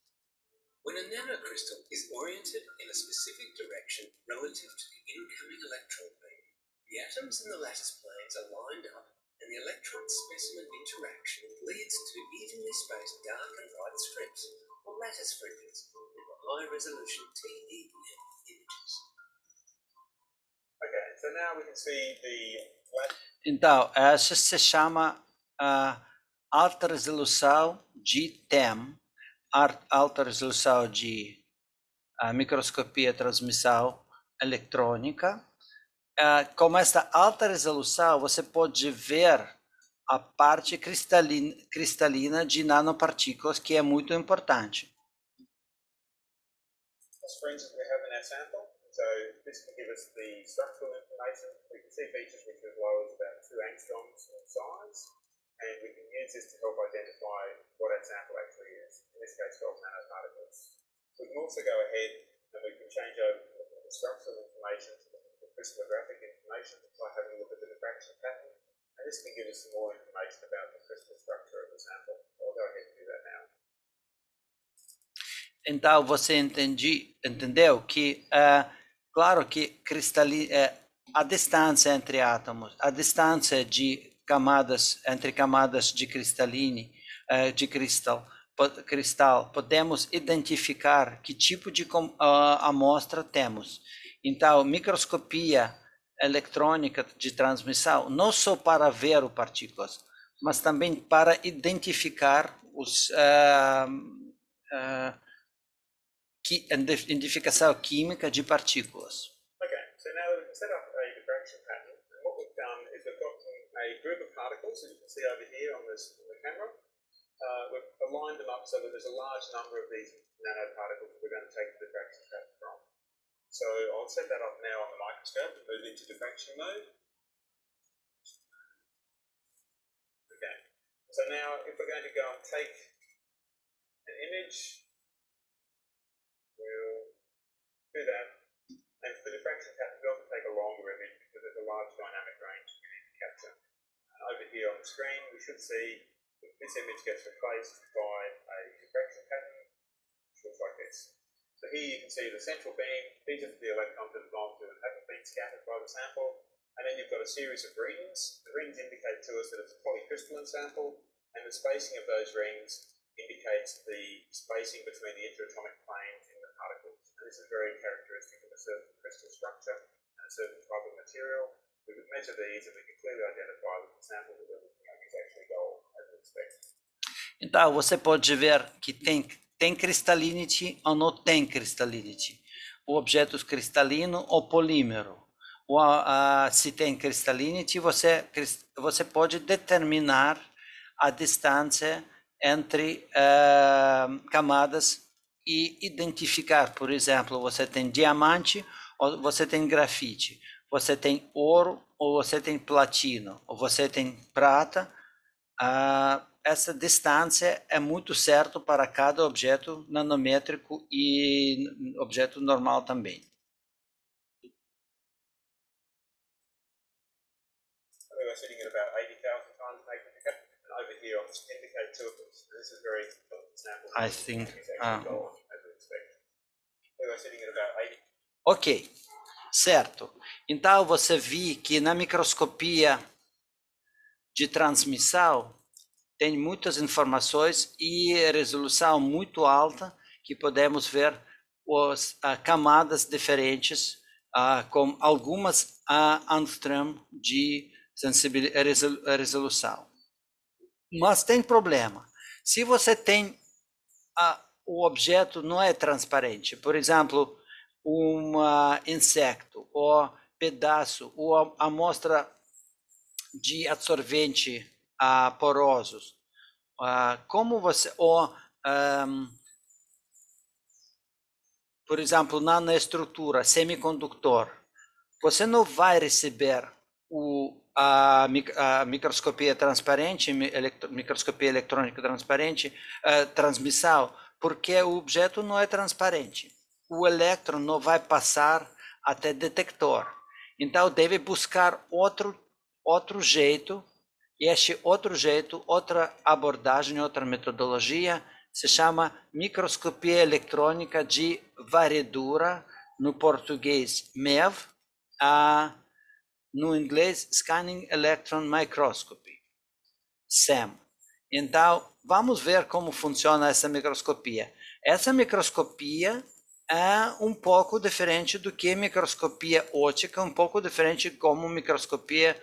When a nanocrystal is oriented in a specific direction relative to the incoming electron beam, the atoms in the lattice planes are lined up, and the electron-specimen interaction leads to evenly spaced dark and light strips, or lattice fringes, in the high-resolution TEM images. Okay, so now we can see the Então, essa se chama alta resolução de TEM, alta resolução de microscopia transmissão eletrônica. Com esta alta resolução, você pode ver a parte cristalina de nanopartículas, que é muito importante. as fringes we have in our sample. So this can give us the structural information. We can see features which are as low as about 2 angstroms in size, and we can use this to help identify what our sample actually is, in this case 12 nanoparticles. We can also go ahead and we can change over from the structural information to the crystallographic information by having a look at the diffraction pattern, and this can give us some more information about the crystal structure of the sample. I'll go ahead and do that now. Então, você entendeu que, claro que a distância entre átomos, a distância de camadas, entre camadas de cristal, podemos identificar que tipo de amostra temos. Então, microscopia eletrônica de transmissão, não só para ver as partículas, mas também para identificar identificação química de partículas. Okay, so now we can set up a diffraction pattern, and what we've done is we've got a group of particles, as you can see over here on the camera. We've aligned them up so that there's a large number of these nanoparticles that we're going to take the diffraction pattern from. So I'll set that up now on the microscope and move into diffraction mode. Okay, so now if we're going to go and take an image, we'll do that. And for the diffraction pattern, we often take a longer image because there's a large dynamic range we need to capture. And over here on the screen, we should see that this image gets replaced by a diffraction pattern, which looks like this. So here you can see the central beam. These are the electrons that have gone through and haven't been scattered by the sample. And then you've got a series of rings. The rings indicate to us that it's a polycrystalline sample, and the spacing of those rings indicates the spacing between the interatomic planes in the particles. And this is very characteristic of a certain crystal structure and a certain type of material. We could measure these and we can clearly identify that the sample that we're looking at is actually gold, as we expect. Então, você pode ver que tem crystallinity ou não tem crystallinity. O objeto cristalino ou polímero. Se tem crystallinity, você pode determinar a distância entre camadas e identificar, por exemplo, você tem diamante ou você tem grafite, você tem ouro ou você tem platino, ou você tem prata. Essa distância é muito certa para cada objeto nanométrico e objeto normal também. We're sitting at about 80,000 times magnification, and over here on this indicate to us. This is very sample. I think. Gold, as we expect. We're sitting at about 80. Ok, certo. Então você viu que na microscopia de transmissão tem muitas informações e resolução muito alta que podemos ver as camadas diferentes com algumas angstrom de resolução. Mas tem problema. Se você tem o objeto não é transparente, por exemplo, um inseto ou pedaço ou amostra de absorvente porosos, como você por exemplo, nanoestrutura, semicondutor, você não vai receber a microscopia transparente, microscopia eletrônica transparente, transmissão, porque o objeto não é transparente. O elétron não vai passar até detector. Então, deve buscar outro jeito, e este outro jeito, outra abordagem, outra metodologia, se chama microscopia eletrônica de varredura, no português MEV, no inglês Scanning Electron Microscopy, SEM. Então, vamos ver como funciona essa microscopia. Essa microscopia é um pouco diferente do que microscopia óptica, um pouco diferente como microscopia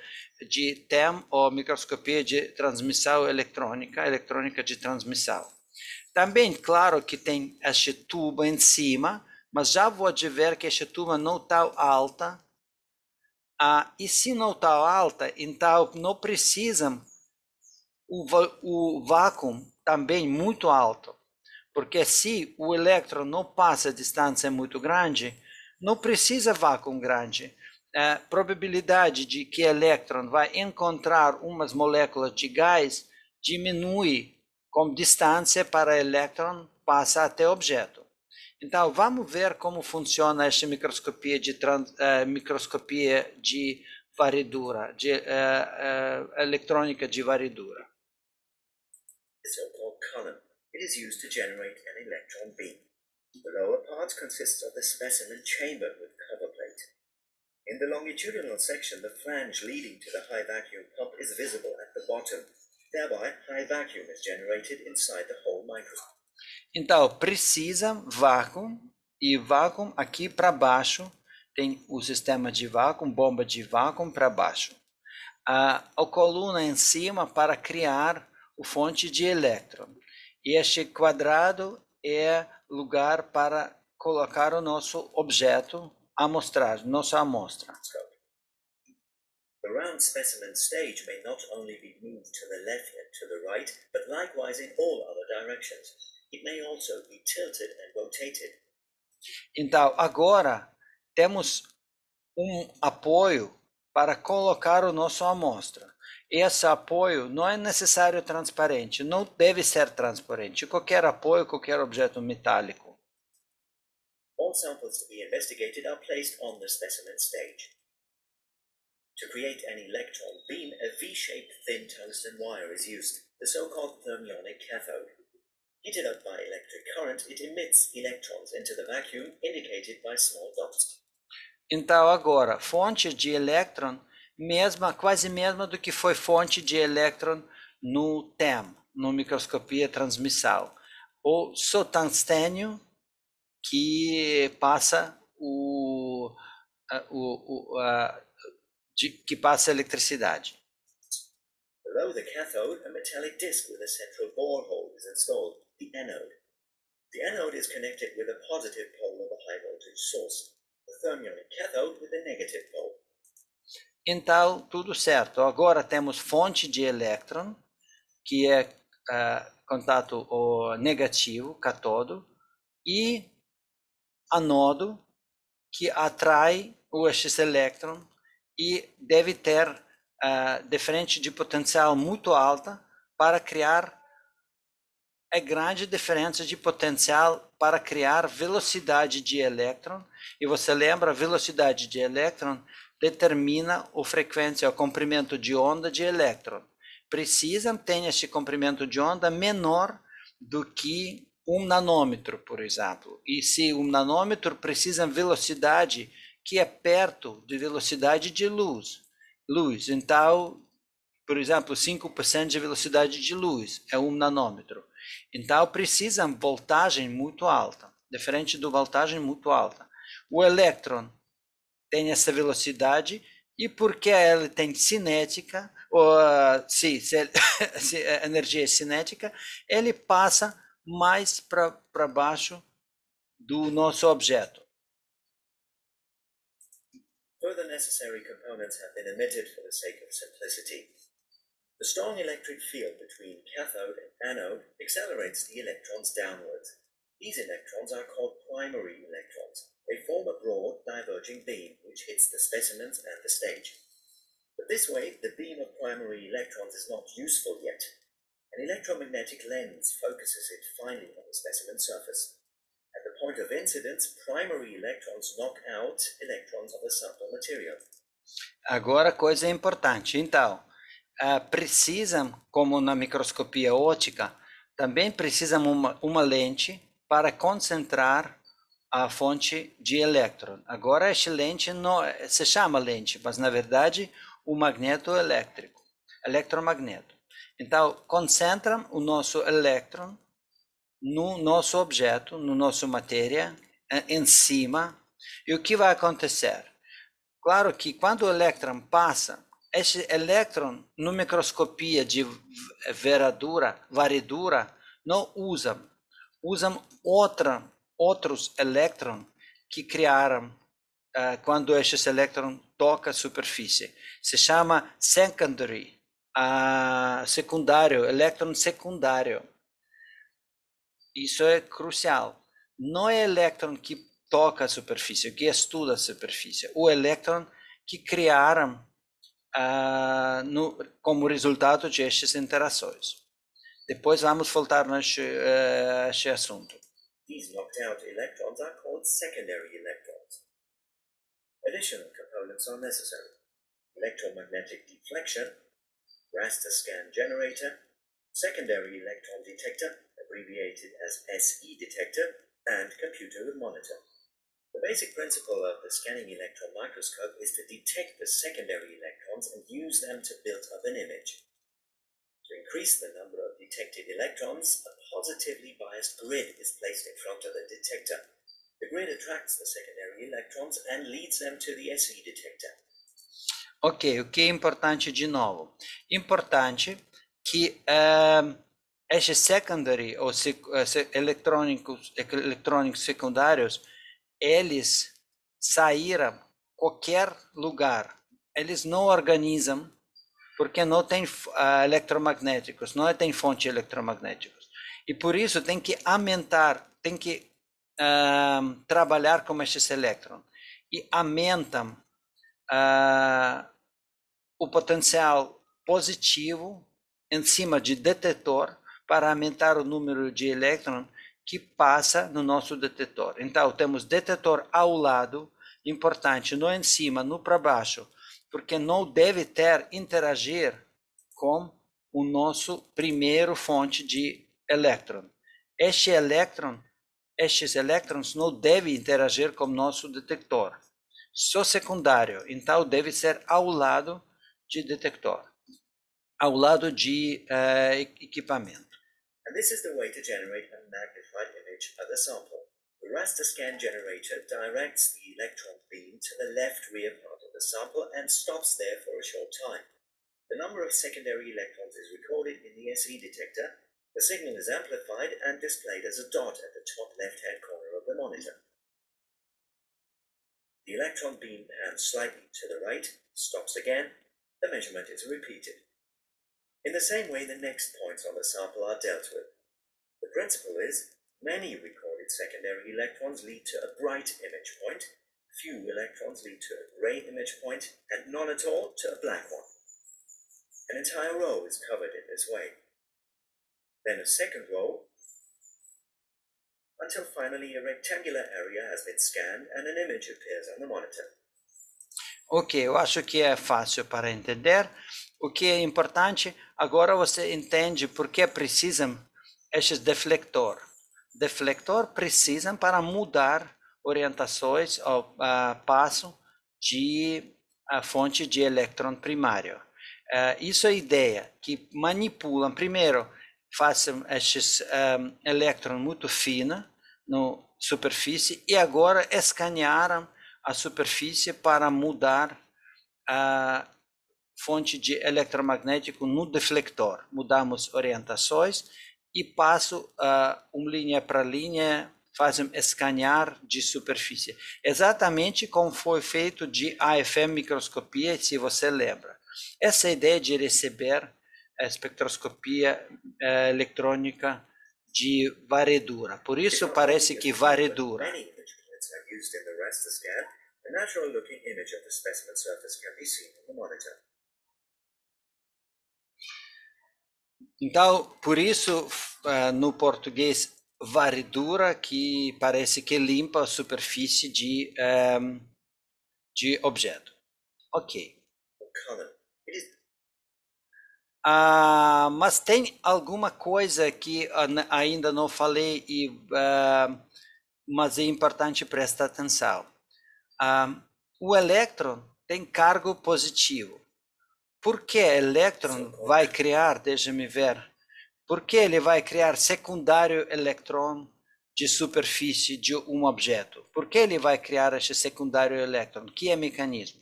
de TEM ou microscopia de transmissão eletrônica de transmissão. Também, claro que tem esta tuba em cima, mas já vou dizer que esta tuba não está alta. E se não está alta, então não precisa o vácuo também muito alto. Porque se o elétron não passa a distância muito grande, não precisa vácuo grande. A probabilidade de que o elétron vai encontrar umas moléculas de gás diminui com distância para o elétron passar até o objeto. Então, vamos ver como funciona esta microscopia de varredura, eletrônica de varredura. The so-called column. It is used to generate an electron beam. The lower part consists of the specimen chamber with cover plate. In the longitudinal section, the flange leading to the high vacuum pump is visible at the bottom. Thereby, high vacuum is generated inside the whole microscope. Então, precisa vácuo, e vácuo aqui para baixo, tem o sistema de vácuo, bomba de vácuo para baixo. A coluna em cima para criar o fonte de elétron. E este quadrado é lugar para colocar o nosso objeto, nossa amostra. The round specimen stage may not only be moved to the left and to the right, but likewise in all other directions. It may also be tilted and rotated. Então, agora temos apoio para colocar o nosso amostra. Esse apoio não é necessário transparente, não deve ser transparente. Qualquer apoio, qualquer objeto metálico. All samples to be investigated are placed on the specimen stage. To create an electron beam, a V-shaped thin tungsten wire is used, the so-called thermionic cathode. Heated up by electric current, it emits electrons into the vacuum indicated by small dots. Então, agora, fonte de elétron, quase mesma do que foi fonte de elétron no TEM, no microscopia transmissal. Ou só tungstênio que passa que passa eletricidade. Below the cathode, a metallic disc with a central borehole is installed, the anode. The anode is connected with a positive pole of a high voltage source, the thermionic cathode with a negative pole. Então, tudo certo. Agora temos fonte de elétron, que é contato negativo, catodo, e anodo, que atrai o elétron e deve ter diferença de potencial muito alta para criar grande diferença de potencial para criar velocidade de elétron. E você lembra, a velocidade de elétron determina a frequência, o comprimento de onda de elétron. Precisam ter este comprimento de onda menor do que 1 nanômetro, por exemplo. E se 1 nanômetro precisa de velocidade que é perto de velocidade de luz. Então, por exemplo, 5% de velocidade de luz é 1 nanômetro. Então, precisa de voltagem muito alta, diferente da voltagem muito alta. O elétron tem essa velocidade e porque ele tem cinética, energia cinética, ele passa mais para baixo do nosso objeto. Further necessary components have been omitted for the sake of simplicity. The strong electric field between cathode and anode accelerates the electrons downwards. These electrons are called primary electrons. They form a broad, diverging beam which hits the specimens and the stage. But this way, the beam of primary electrons is not useful yet. An electromagnetic lens focuses it finely on the specimen surface. At the point of incidence, primary electrons knock out electrons of a subtle material. Agora, coisa importante. Então, precisam, como na microscopia óptica, também precisam uma lente para concentrar a fonte de elétron. Agora, esta lente não se chama lente, mas na verdade o magneto elétrico, eletromagneto. Então, concentram o nosso elétron no nosso objeto, no nosso matéria, em cima. E o que vai acontecer? Claro que quando o elétron passa, esse elétron, no microscopia de varredura, não usam outros elétrons que criaram quando esse elétron toca a superfície. Se chama secondary, secundário, elétron secundário. Isso é crucial. Não é elétron que toca a superfície, que estuda a superfície. O elétron que criaram como resultado de estas interações. Depois vamos voltar neste assunto. These knocked out electrons are called secondary electrons. Additional components are necessary. Electromagnetic deflection, raster scan generator, secondary electron detector, abbreviated as SE detector, and computer with monitor. The basic principle of the scanning electron microscope is to detect the secondary electrons and use them to build up an image. To increase the number of detected electrons, a positively biased grid is placed in front of the detector. The grid attracts the secondary electrons and leads them to the SE detector. Ok, o que é importante de novo? Importante que esses secondary ou eletrônicos secundários, eles saíram qualquer lugar. Eles não organizam porque não tem eletromagnéticos, não tem fonte eletromagnéticos. E por isso tem que aumentar, tem que trabalhar com esses elétrons. E aumentam o potencial positivo em cima de detetor para aumentar o número de elétrons que passa no nosso detetor. Então, temos detetor ao lado, importante, não em cima, não para baixo, porque não deve interagir com o nosso primeiro fonte de elétron. estes elétrons não devem interagir com nosso detector. Só secundário, então deve ser ao lado de detector, ao lado de equipamento. And this is the way to generate a magnified image of the sample. The raster scan generator directs the electron beam to the left rear part of the sample and stops there for a short time. The number of secondary electrons is recorded in the SE detector. The signal is amplified and displayed as a dot at the top left-hand corner of the monitor. The electron beam pans slightly to the right, stops again, the measurement is repeated. In the same way, the next points on the sample are dealt with. The principle is, many recorded secondary electrons lead to a bright image point, few electrons lead to a gray image point, and none at all to a black one. An entire row is covered in this way. Then a second row, until finally a rectangular area has been scanned and an image appears on the monitor. Ok, eu acho que é fácil para entender. O que é importante, agora você entende por que precisam esses deflector. Deflector precisam para mudar orientações ao passo de a fonte de elétron primário. Isso é a ideia, que manipulam, primeiro, fazem esses elétrons muito finos na superfície e agora escanearam a superfície para mudar a fonte de eletromagnético no deflector. Mudamos orientações e passo linha para linha, fazem escanear de superfície. Exatamente como foi feito de AFM microscopia, se você lembra. Essa ideia de receber a espectroscopia eletrônica de varredura. Por isso parece que varredura. Used in the raster scan, a natural-looking image of the specimen surface can be seen on the monitor. Então, por isso, no português, varredura, que parece que limpa a superfície de objeto. Ok. Mas tem alguma coisa que ainda não falei mas é importante prestar atenção. O elétron tem cargo positivo. Por que o elétron vai criar, deixa-me ver, por que ele vai criar secundário elétron de superfície de um objeto? Por que ele vai criar esse secundário elétron? Que é mecanismo?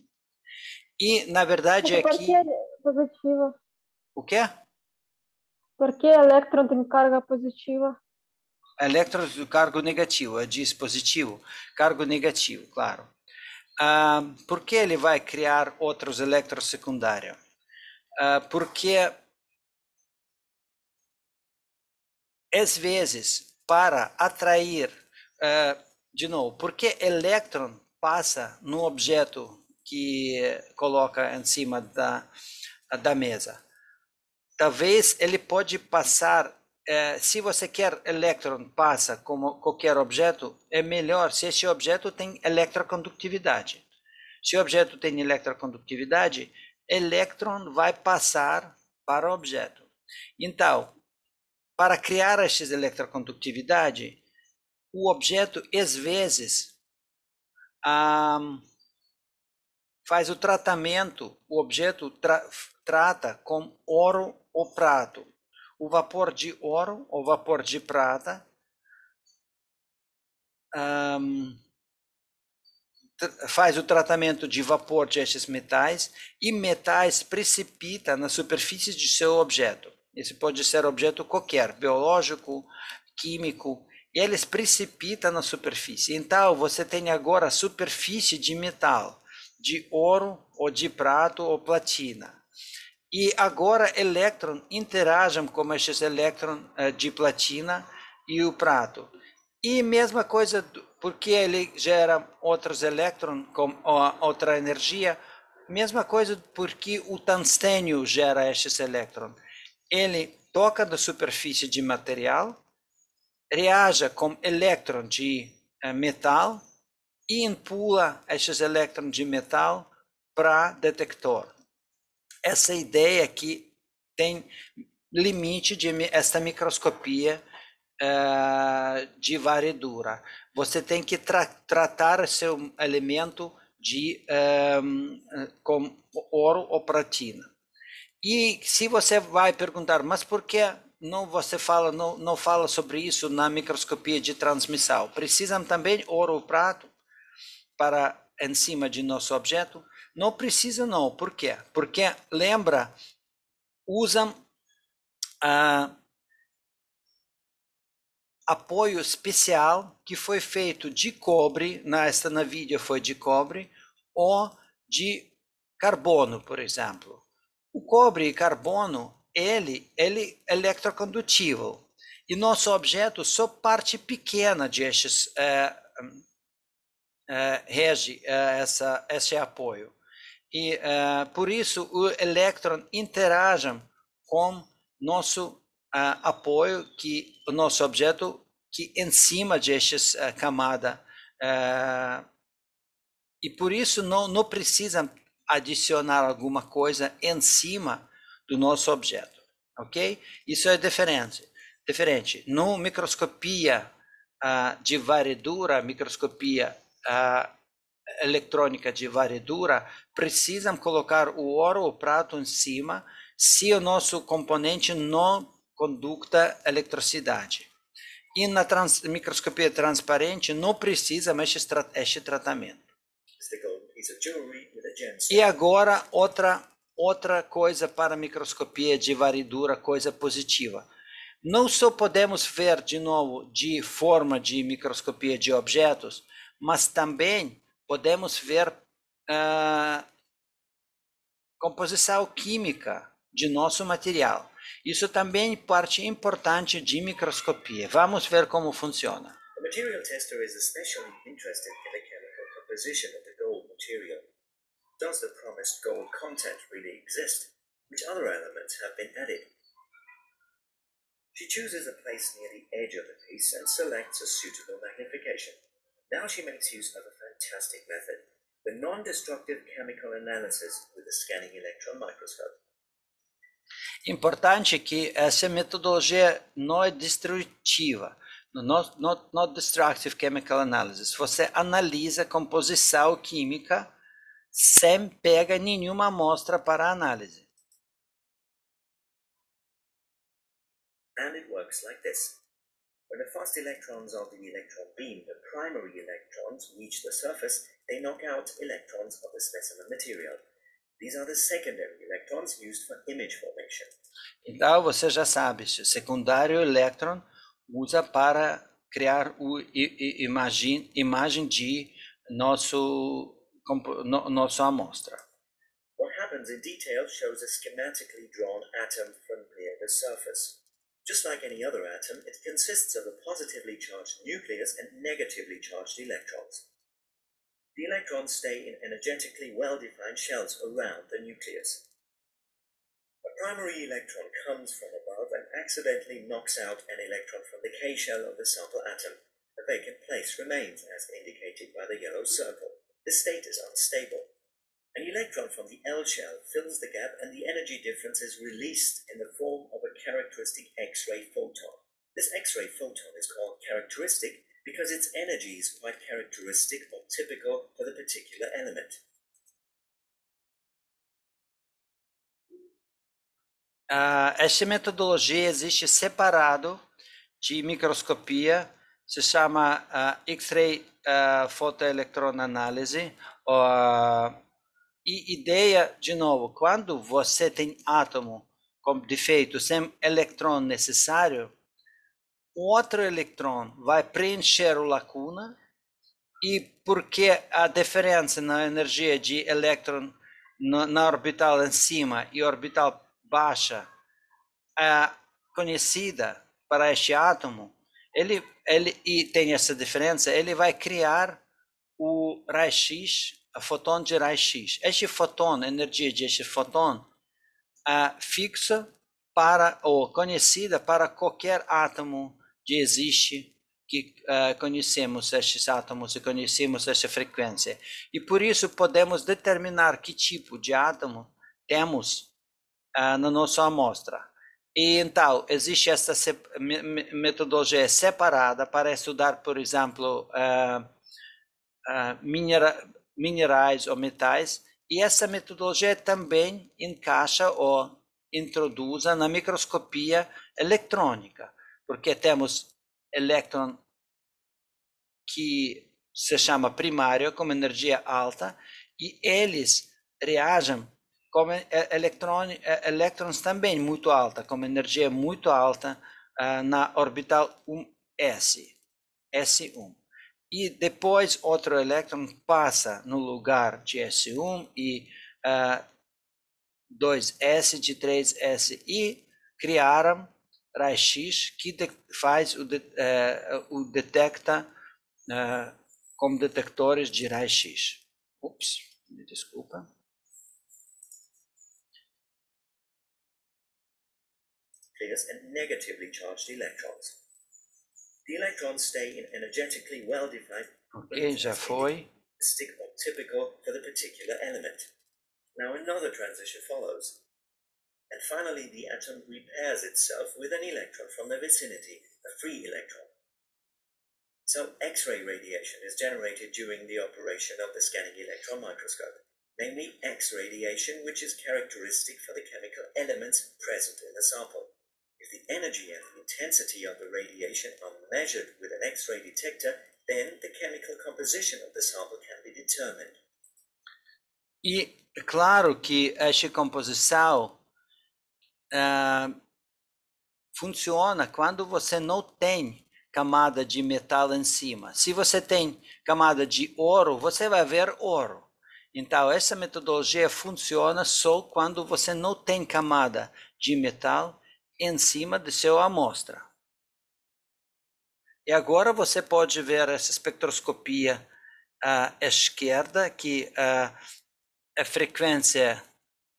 E, na verdade, aqui... Por que é positivo? O quê? Por que o elétron tem carga positiva? Elétron do cargo negativo, diz positivo, cargo negativo, claro. Por que ele vai criar outros elétrons secundários? Porque, às vezes, para atrair, de novo, porque elétron passa no objeto que coloca em cima da mesa. Talvez ele pode passar. Se você quer elétron passa como qualquer objeto, é melhor se esse objeto tem eletrocondutividade. Se o objeto tem eletrocondutividade, elétron vai passar para o objeto. Então, para criar essa eletrocondutividade, o objeto, às vezes, faz o tratamento, o objeto trata com ouro ou prato. O vapor de ouro ou vapor de prata faz o tratamento de vapor de estes metais e metais precipita na superfície de seu objeto. Esse pode ser objeto qualquer, biológico, químico, eles precipitam na superfície. Então, você tem agora a superfície de metal, de ouro ou de prata ou platina. E agora elétrons interagem com esses elétrons de platina e o prato. E mesma coisa, porque ele gera outros elétrons com outra energia, mesma coisa porque o tungstênio gera esses elétrons. Ele toca na superfície de material, reage com elétron de metal e empurra esses elétrons de metal para detector. Essa ideia que tem limite de esta microscopia de varredura. Você tem que tratar seu elemento com ouro ou platina. E se você vai perguntar, mas por que não fala sobre isso na microscopia de transmissão? Precisam também ouro ou prata para em cima de nosso objeto? Não precisa não. Por quê? Porque, lembra, usam apoio especial que foi feito de cobre, esta navilha foi de cobre, ou de carbono, por exemplo. O cobre e carbono, ele é eletrocondutivo. E nosso objeto só parte pequena destes rege esse apoio. E por isso o elétron interage com nosso apoio, que o nosso objeto que em cima desta camada. E por isso não precisa adicionar alguma coisa em cima do nosso objeto, ok? Isso é diferente. No microscopia de varredura, microscopia eletrônica de varredura, precisam colocar o ouro ou prata em cima se o nosso componente não conduta eletricidade. E na microscopia transparente não precisa mais este tratamento. E agora outra coisa para microscopia de varredura, coisa positiva. Não só podemos ver de novo de forma de microscopia de objetos, mas também podemos ver composição química de nosso material. Isso também é parte importante de microscopia. Vamos ver como funciona. The material tester is especially interested in the chemical composition of the gold material. Does the promised gold content really exist? Which other elements have been added? She chooses a place near the edge of the piece and selects a suitable magnification. Now she makes use of a fantastic method, the non-destructive chemical analysis with the scanning electron microscope. Importante que essa metodologia não é destrutiva, not destructive chemical analysis. Você analisa a composição química sem pegar nenhuma amostra para análise. And it works like this. When the fast electrons of the electron beam, the primary electrons, reach the surface, they knock out electrons of the specimen material. These are the secondary electrons used for image formation. Então você já sabe, o secundário elétron usa para criar imagem de nossa amostra. What happens in detail shows a schematically drawn atom from near the surface. Just like any other atom, it consists of a positively charged nucleus and negatively charged electrons. The electrons stay in energetically well-defined shells around the nucleus. A primary electron comes from above and accidentally knocks out an electron from the K shell of the sample atom. A vacant place remains, as indicated by the yellow circle. The state is unstable. An electron from the L shell fills the gap and the energy difference is released in the form of a characteristic X-ray photon. This X-ray photon is called characteristic because its energy is quite characteristic or typical for the particular element. Esta metodologia existe separado de microscopia, se chama X-ray photoelectron-análise. E ideia, de novo, quando você tem átomo com defeito, sem elétron necessário, outro elétron vai preencher a lacuna, e porque a diferença na energia de elétron na orbital em cima e orbital baixa é conhecida para este átomo, ele e tem essa diferença, ele vai criar o raio-x, a fotão de raio-x. Este fotão, a energia deste fotão, é fixa para ou conhecida para qualquer átomo que existe, que conhecemos estes átomos e conhecemos esta frequência. E por isso podemos determinar que tipo de átomo temos na nossa amostra. E então, existe essa metodologia separada para estudar, por exemplo, minerais ou metais, e essa metodologia também encaixa ou introduz na microscopia eletrônica, porque temos elétron que se chama primário, com energia alta, e eles reagem com elétrons também muito alta, com energia muito alta na orbital 1s, S1. E depois outro elétron passa no lugar de S1 e 2s de 3s e criaram raio-x que faz o detecta como detectores de raio-x. Ups, me desculpa. And negatively charged electrons. The electrons stay in energetically well-defined Ok, já foi. or typical for the particular element. Now another transition follows. And finally, the atom repairs itself with an electron from the vicinity, a free electron. So X-ray radiation is generated during the operation of the scanning electron microscope, namely X-radiation, which is characteristic for the chemical elements present in the sample. If the energy and the intensity of the radiation are measured with an X-ray detector, then the chemical composition of the sample can be determined. E é claro que essa composição funciona quando você não tem camada de metal em cima. Se você tem camada de ouro, você vai ver ouro. Então, essa metodologia funciona só quando você não tem camada de metal em cima de sua amostra. E agora você pode ver essa espectroscopia à esquerda, que é frequência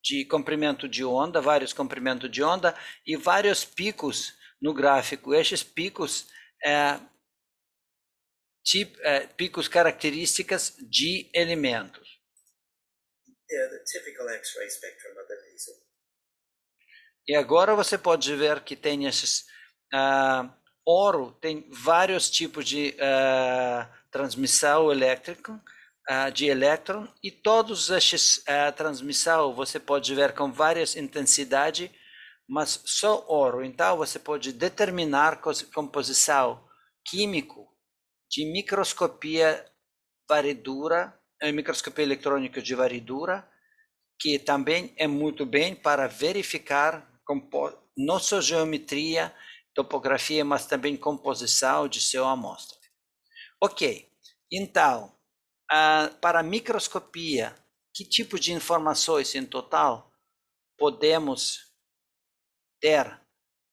de comprimento de onda, vários comprimentos de onda e vários picos no gráfico. Esses picos picos características de elementos. The typical X-ray spectrum of the laser. E agora você pode ver que tem esses ouro, tem vários tipos de transmissão elétrica, de elétron, e todos esses transmissão você pode ver com várias intensidades, mas só ouro. Então você pode determinar composição químico de microscopia varredura, microscopia eletrônica de varredura, que também é muito bem para verificar não só geometria, topografia, mas também composição de sua amostra. Ok, então, para a microscopia, que tipo de informações em total podemos ter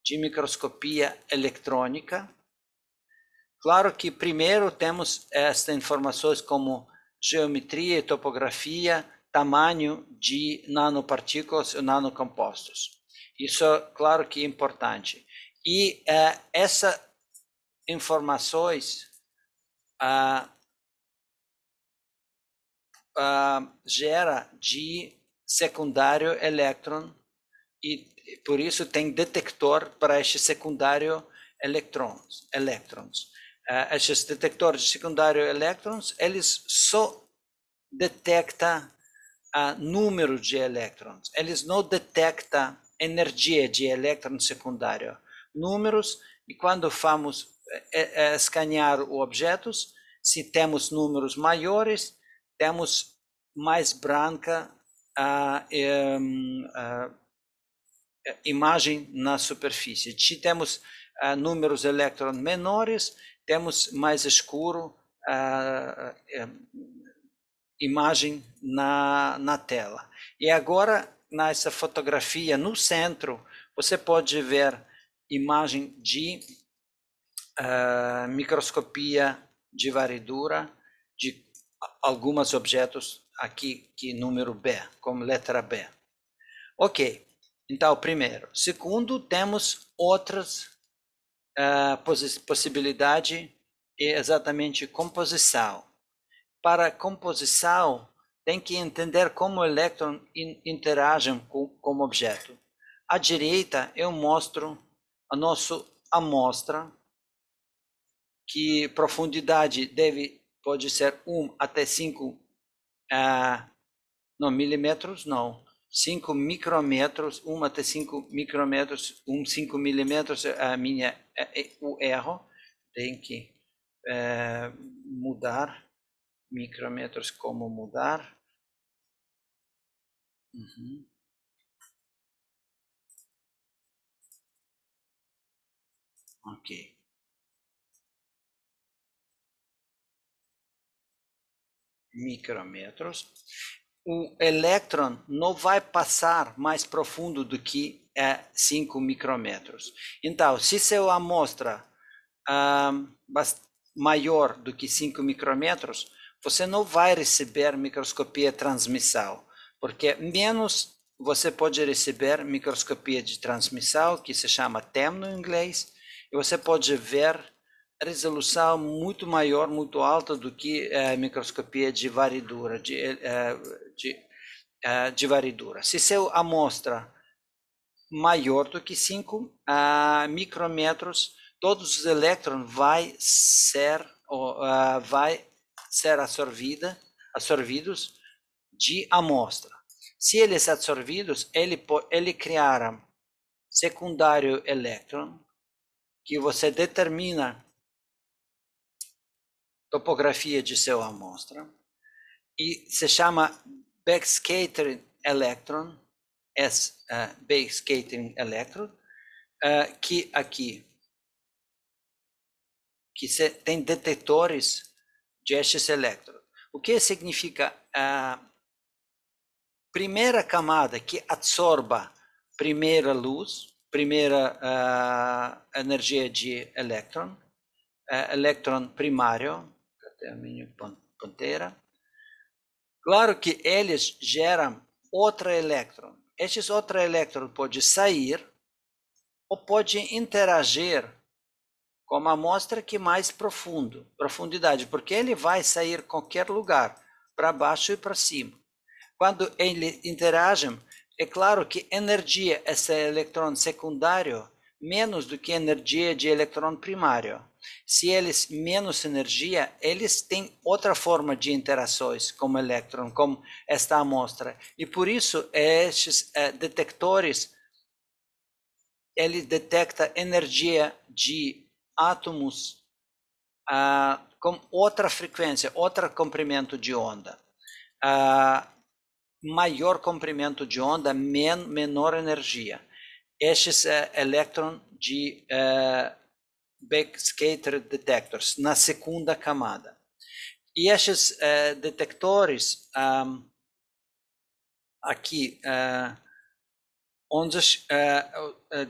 de microscopia eletrônica? Claro que primeiro temos estas informações como geometria e topografia, tamanho de nanopartículas ou nanocompostos. Isso, claro que é importante. E essas informações gera de secundário elétron, e por isso tem detector para este secundário elétrons. Esses detectores de secundário elétrons, eles só detectam número de elétrons. Eles não detectam energia de elétron secundário. Números, e quando vamos escanear os objetos, se temos números maiores, temos mais branca imagem na superfície. Se temos números de elétrons menores, temos mais escuro imagem na tela. E agora, nessa fotografia, no centro, você pode ver imagem de microscopia de varredura de alguns objetos aqui, que número B, como letra B. Ok, então, primeiro. Segundo, temos outras possibilidades, exatamente composição. Para composição, tem que entender como o elétron interage com o objeto. À direita, eu mostro a nossa amostra, que profundidade pode ser 1 até 5 milímetros, não. 5 micrômetros, 1 até 5 micrômetros, 5 milímetros o erro. Tem que mudar. Micrômetros, como mudar. Ok. Micrômetros. O elétron não vai passar mais profundo do que 5 micrômetros. Então, se sua amostra maior do que 5 micrômetros, você não vai receber microscopia transmissal, porque menos você pode receber microscopia de transmissão, que se chama TEM no inglês, e você pode ver resolução muito maior, muito alta do que microscopia de varredura, de varredura. Se sua amostra maior do que 5 micrômetros, todos os elétrons vai ser absorvidos de amostra. Se eles absorvidos, ele criará secundário elétron, que você determina topografia de sua amostra, e se chama backscattering electron, backscattering electron, que aqui tem detectores de estes elétrons. O que significa a primeira camada que absorba primeira luz, primeira energia de elétron, elétron primário, até a minha ponteira. Claro que eles geram outro elétron. Esses outro elétron pode sair ou pode interagir com uma amostra que mais profundidade, porque ele vai sair qualquer lugar, para baixo e para cima. Quando eles interagem, é claro que energia esse elétron secundário menos do que energia de elétron primário. Se eles menos energia, eles têm outra forma de interações com o elétron, como esta amostra. E por isso, estes detectores, ele detecta energia de átomos com outra frequência, outro comprimento de onda. Maior comprimento de onda, menor energia. Estes elétrons de backscatter detectors, na segunda camada. E estes detectores, aqui, ondas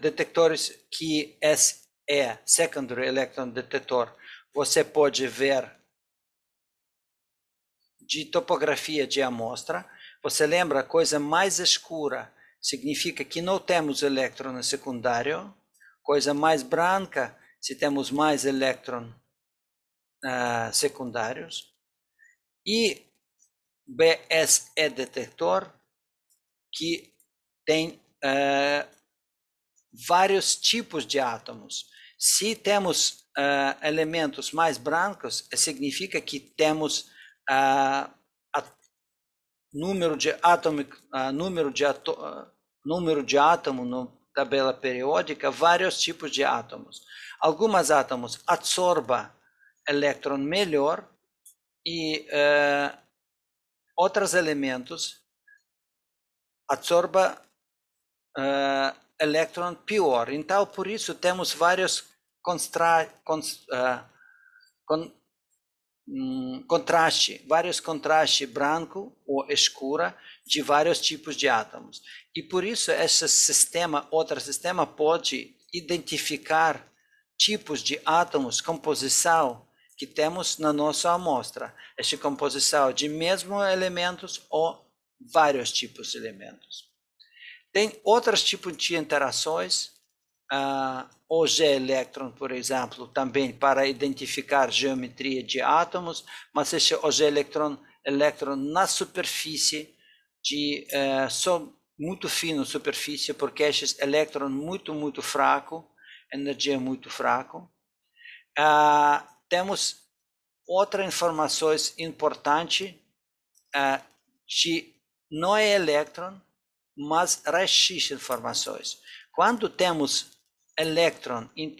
detectores que secondary electron detector, você pode ver de topografia de amostra. Você lembra, a coisa mais escura significa que não temos elétron no secundário, coisa mais branca se temos mais elétrons secundários. E BSE detector, que tem vários tipos de átomos. Se temos elementos mais brancos, significa que temos número de átomo na tabela periódica, vários tipos de átomos. Alguns átomos absorvem elétron melhor e outros elementos absorvem elétron pior. Então, por isso, temos vários contrastes branco ou escura de vários tipos de átomos. E por isso outro sistema pode identificar tipos de átomos, composição que temos na nossa amostra. Esta composição de mesmos elementos ou vários tipos de elementos. Tem outros tipos de interações, o G-elétron, por exemplo, também para identificar geometria de átomos, mas esse OG-elétron na superfície muito fino superfície, porque esses elétrons muito fraco, energia muito fraco. Temos outra informações importante de não é elétron, mas raio-x informações. Quando temos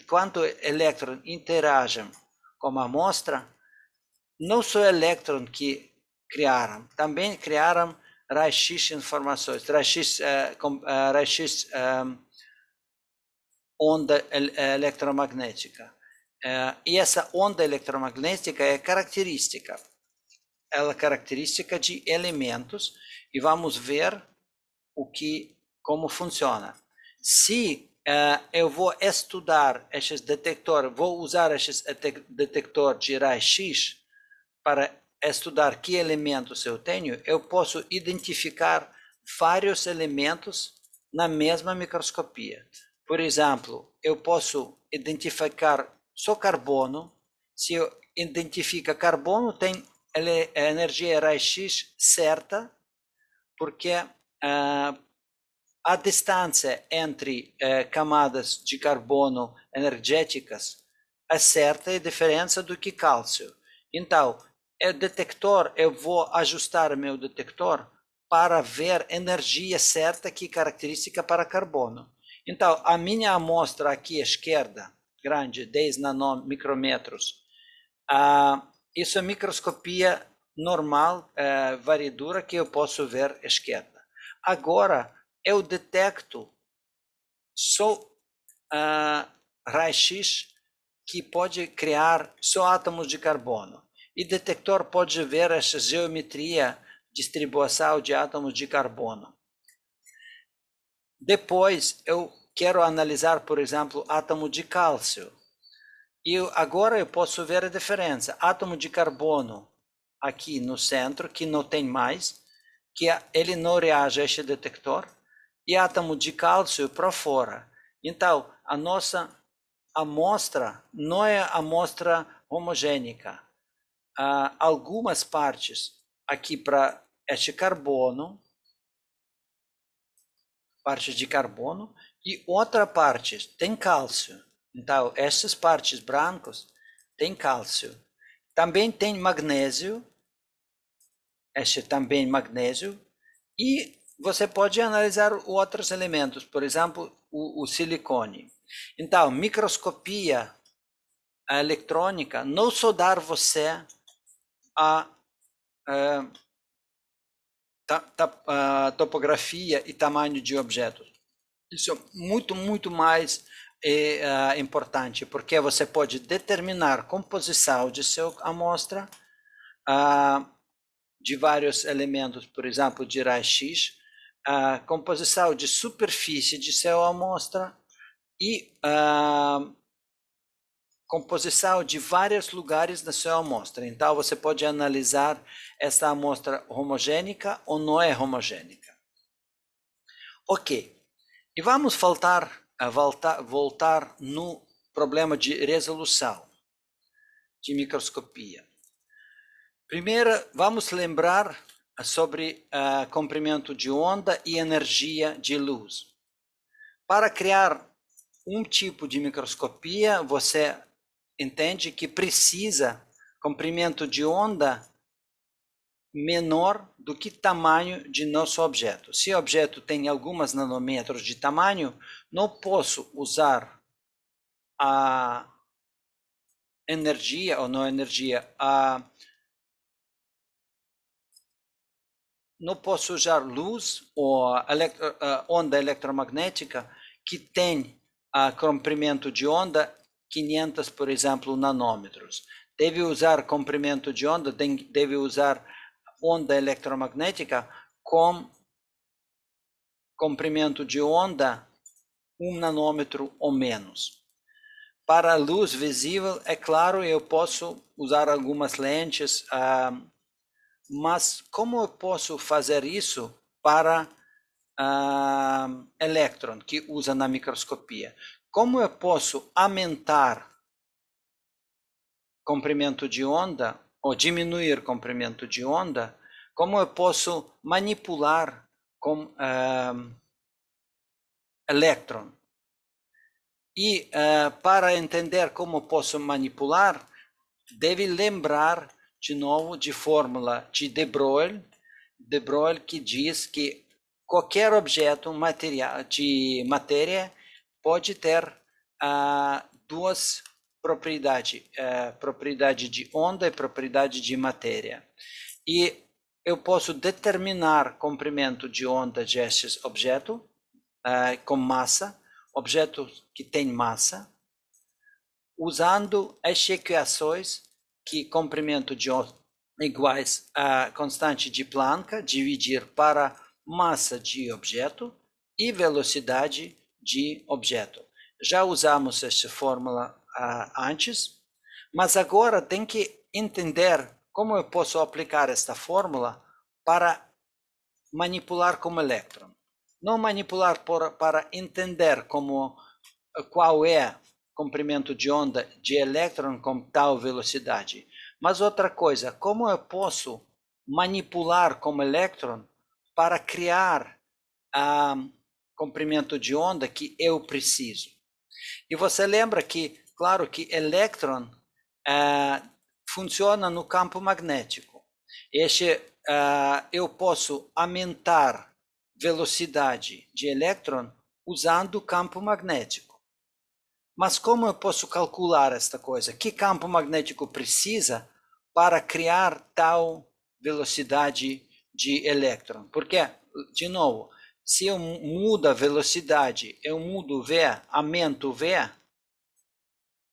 quando elétron interagem com a amostra, não só elétron que criaram, também criaram raio-x informações, raio-x onda eletromagnética. E essa onda eletromagnética é característica. Ela é característica de elementos e vamos ver como funciona. Se eu vou estudar esses detectores, vou usar esses detectores de raio-x para estudar que elementos eu tenho, eu posso identificar vários elementos na mesma microscopia. Por exemplo, eu posso identificar só carbono. Se eu identifico carbono, tem a energia raio-x certa, porque a distância entre camadas de carbono energéticas é certa e diferença do que cálcio. Então, eu vou ajustar meu detector para ver energia certa que é característica para carbono. Então, a minha amostra aqui à esquerda, grande, 10 nanomicrômetros, isso é microscopia normal, varredura, que eu posso ver à esquerda. Agora, eu detecto só raio-x que pode criar só átomos de carbono. E o detector pode ver essa geometria, distribuição de átomos de carbono. Depois, eu quero analisar, por exemplo, átomo de cálcio. E agora eu posso ver a diferença. Átomo de carbono aqui no centro, que não tem mais, que ele não reage a este detector, e átomo de cálcio para fora. Então, a nossa amostra não é amostra homogênica. Algumas partes aqui para este carbono, partes de carbono, e outra parte tem cálcio. Então, essas partes brancas têm cálcio. Também tem magnésio, este também magnésio, e você pode analisar outros elementos, por exemplo, o silicone. Então, microscopia eletrônica não só dá você a topografia e tamanho de objetos. Isso é muito mais importante, porque você pode determinar a composição de sua amostra de vários elementos, por exemplo, de raio-x, a composição de superfície de sua amostra e composição de vários lugares da sua amostra. Então, você pode analisar essa amostra homogênica ou não é homogênica. Ok. E vamos voltar no problema de resolução de microscopia. Primeiro, vamos lembrar sobre comprimento de onda e energia de luz. Para criar um tipo de microscopia, você entende que precisa comprimento de onda menor do que tamanho de nosso objeto. Se o objeto tem alguns nanômetros de tamanho, não posso usar a energia, ou não energia, não posso usar luz ou onda eletromagnética que tem comprimento de onda 500, por exemplo, nanômetros. Deve usar comprimento de onda, deve usar onda eletromagnética com comprimento de onda 1 nanômetro ou menos. Para a luz visível, é claro, eu posso usar algumas lentes, mas como eu posso fazer isso para elétron que usa na microscopia? Como eu posso aumentar comprimento de onda ou diminuir comprimento de onda? Como eu posso manipular com elétron. E para entender como posso manipular, deve lembrar de novo de fórmula de de Broglie que diz que qualquer objeto material de matéria pode ter duas propriedades, propriedade de onda e propriedade de matéria. E eu posso determinar comprimento de onda desses objetos com massa, objetos que têm massa, usando as equações que comprimento de onda iguais a constante de Planck dividir para massa de objeto e velocidade de objeto. Já usamos essa fórmula antes, mas agora tem que entender como eu posso aplicar esta fórmula para manipular como elétron. Não manipular para entender qual é comprimento de onda de elétron com tal velocidade. Mas outra coisa, como eu posso manipular como elétron para criar comprimento de onda que eu preciso? E você lembra que, claro, que elétron funciona no campo magnético. Eu posso aumentar velocidade de elétron usando campo magnético. Mas como eu posso calcular esta coisa? Que campo magnético precisa para criar tal velocidade de elétron? Porque, de novo, se eu mudo a velocidade, eu mudo V, aumento V,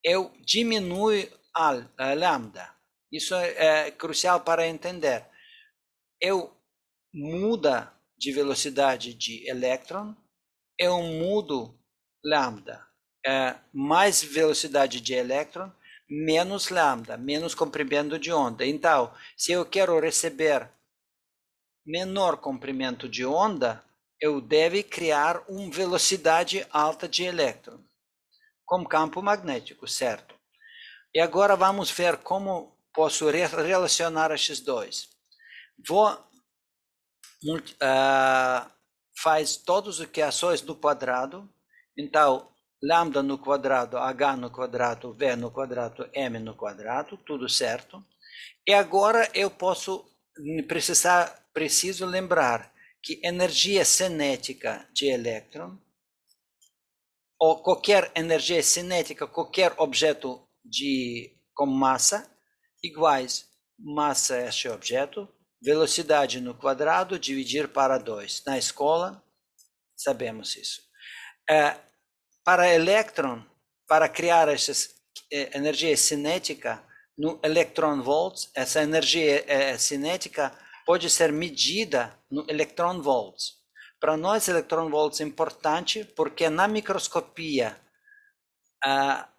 eu diminuo a lambda. Isso é crucial para entender. Eu mudo de velocidade de elétron, eu mudo lambda. Mais velocidade de elétron, menos lambda, menos comprimento de onda. Então, se eu quero receber menor comprimento de onda, eu devo criar uma velocidade alta de elétron, com campo magnético, certo? E agora vamos ver como posso relacionar esses dois. Faz todas as equações no quadrado, então lambda no quadrado, h no quadrado, v no quadrado, m no quadrado, tudo certo. E agora eu preciso lembrar que energia cinética de elétron, ou qualquer energia cinética, qualquer objeto com massa, iguais massa a este objeto, velocidade no quadrado, dividir para 2. Na escola, sabemos isso. Para elétron, para criar essa energia cinética no electron volts, essa energia cinética pode ser medida no electron volts. Para nós, electron volts é importante porque na microscopia a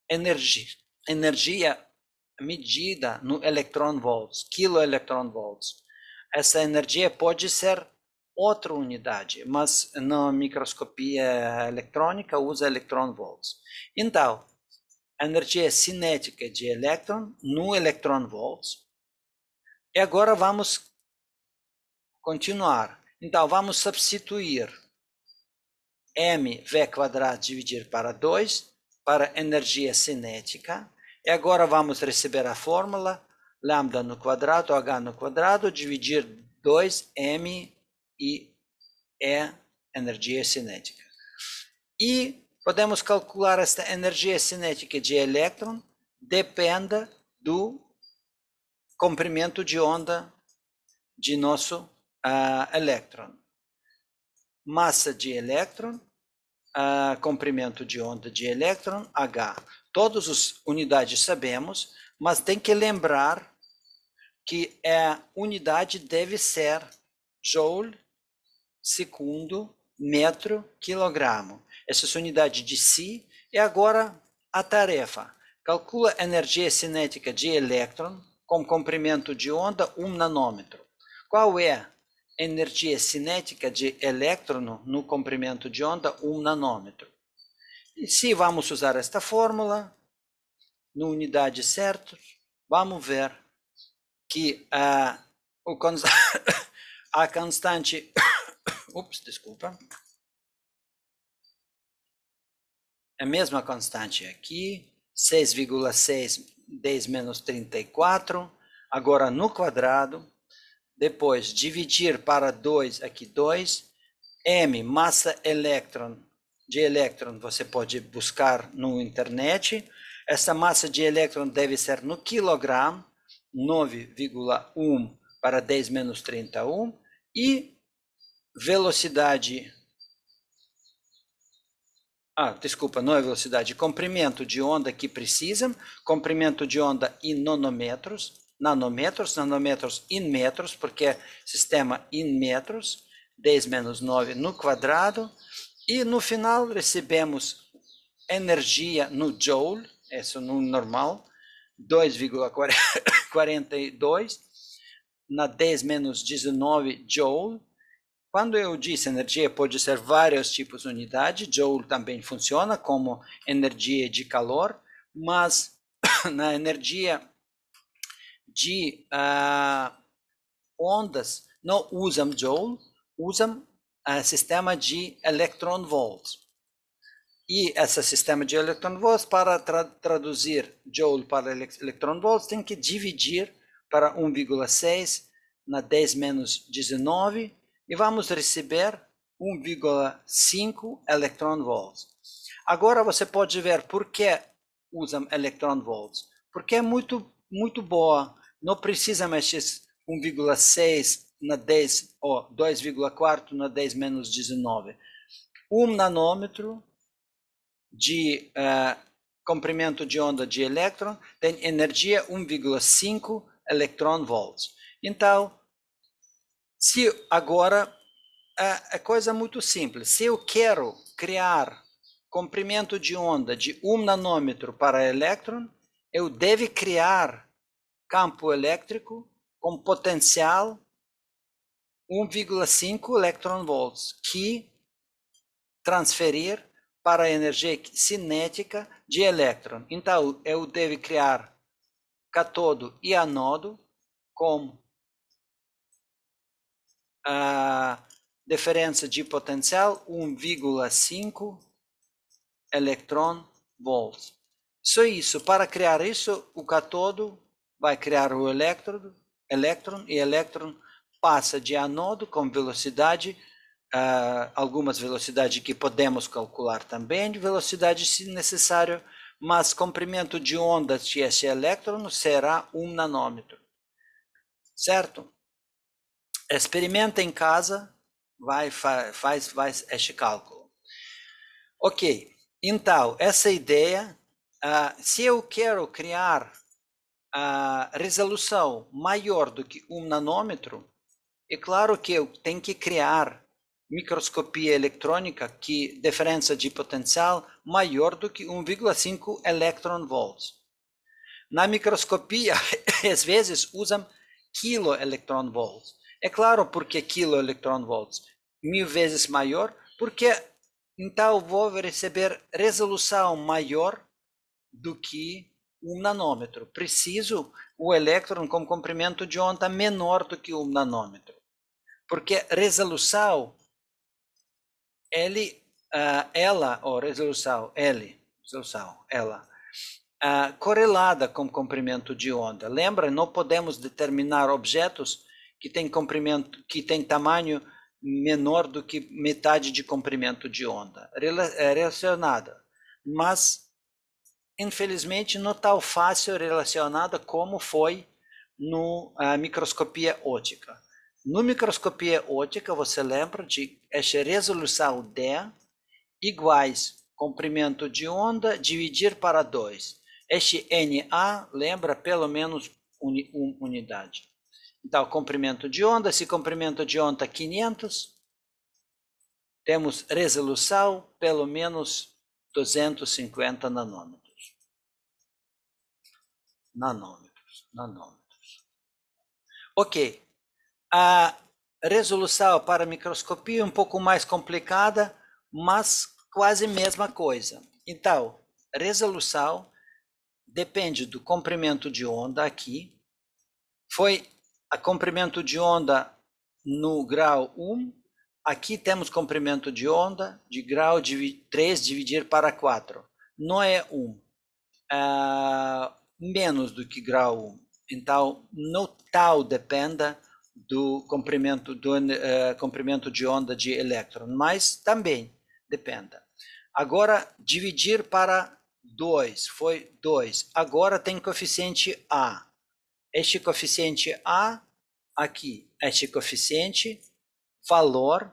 energia medida no electron volts, kiloelectron volts. Essa energia pode ser outra unidade, mas na microscopia eletrônica usa electron volts. Então, a energia cinética de elétron no electron volts. E agora vamos continuar. Então, vamos substituir mv quadrado dividir para 2 para energia cinética. E agora vamos receber a fórmula lambda no quadrado, h no quadrado, dividir 2m e energia cinética. E podemos calcular esta energia cinética de elétron, depende do comprimento de onda de nosso elétron. Massa de elétron, comprimento de onda de elétron, H. Todas as unidades sabemos, mas tem que lembrar que a unidade deve ser joule, segundo, metro, quilogramo. Essas unidades de Si. E agora a tarefa. Calcula a energia cinética de elétron com comprimento de onda 1 nanômetro. Qual é a energia cinética de elétron no comprimento de onda 1 nanômetro? E se vamos usar esta fórmula, na unidade certa, vamos ver que a constante Ups, desculpa. É a mesma constante aqui, 6,6 10 menos 34, agora no quadrado, depois dividir para 2, aqui 2, m, massa de elétron, você pode buscar no internet, essa massa de elétron deve ser no quilograma, 9,1 para 10 menos 31, e velocidade, desculpa, não é velocidade, comprimento de onda que precisam, comprimento de onda em nanômetros, em metros, porque é sistema em metros, 10 menos 9 no quadrado, e no final recebemos energia no joule, isso no normal, 2,42 na 10 menos 19 joule. Quando eu disse energia, pode ser vários tipos de unidade, joule também funciona como energia de calor, mas na energia de ondas não usam joule, usam sistema de electron volts. E esse sistema de electron volts, para traduzir joule para electron volts, tem que dividir para 1,6 na 10 menos 19, e vamos receber 1,5 electron volts. Agora você pode ver por que usam electron volts. Porque é muito boa, não precisa mexer 1,6 na 10, ou 2,4 na 10 menos 19. 1 nanômetro de comprimento de onda de elétron tem energia 1,5 electron volts. Então, se agora é coisa muito simples. Se eu quero criar comprimento de onda de 1 nanômetro para elétron, eu devo criar campo elétrico com potencial 1,5 electron volts, que transferir para a energia cinética de elétron. Então, eu devo criar cátodo e anodo com a diferença de potencial 1,5 electron volts. Só isso. Para criar isso, o cátodo vai criar o elétron, e o elétron passa de anodo com velocidade, algumas velocidades que podemos calcular também, de velocidade se necessário, mas comprimento de onda de esse elétron será 1 nanômetro. Certo? Experimenta em casa, faz este cálculo. Ok, então, essa ideia, se eu quero criar a resolução maior do que 1 nanômetro, é claro que eu tenho que criar microscopia eletrônica que diferença de potencial maior do que 1,5 electron volts. Na microscopia, às vezes usam quilo electron volts. É claro porque quilo electron volts 1000 vezes maior, porque então vou receber resolução maior do que 1 nanômetro. Preciso o elétron com comprimento de onda menor do que 1 nanômetro. Porque resolução, correlada com comprimento de onda. Lembra, não podemos determinar objetos que têm comprimento, que têm tamanho menor do que metade de comprimento de onda. É relacionada, mas infelizmente não tão fácil relacionada como foi no microscopia óptica. No microscopia óptica, você lembra de essa resolução D iguais comprimento de onda dividir para 2. Este NA lembra pelo menos unidade. Então, comprimento de onda, se comprimento de onda 500, temos resolução pelo menos 250 nanômetros. Ok. A resolução para microscopia é um pouco mais complicada, mas quase a mesma coisa. Então, resolução depende do comprimento de onda aqui. Foi a comprimento de onda no grau 1, aqui temos comprimento de onda de grau 3 dividir para 4. Não é 1. Menos do que grau 1. Então, no tal dependa do comprimento de onda de elétron, mas também dependa. Agora, dividir para 2, foi 2. Agora tem coeficiente A. Este coeficiente A, aqui, este coeficiente, valor,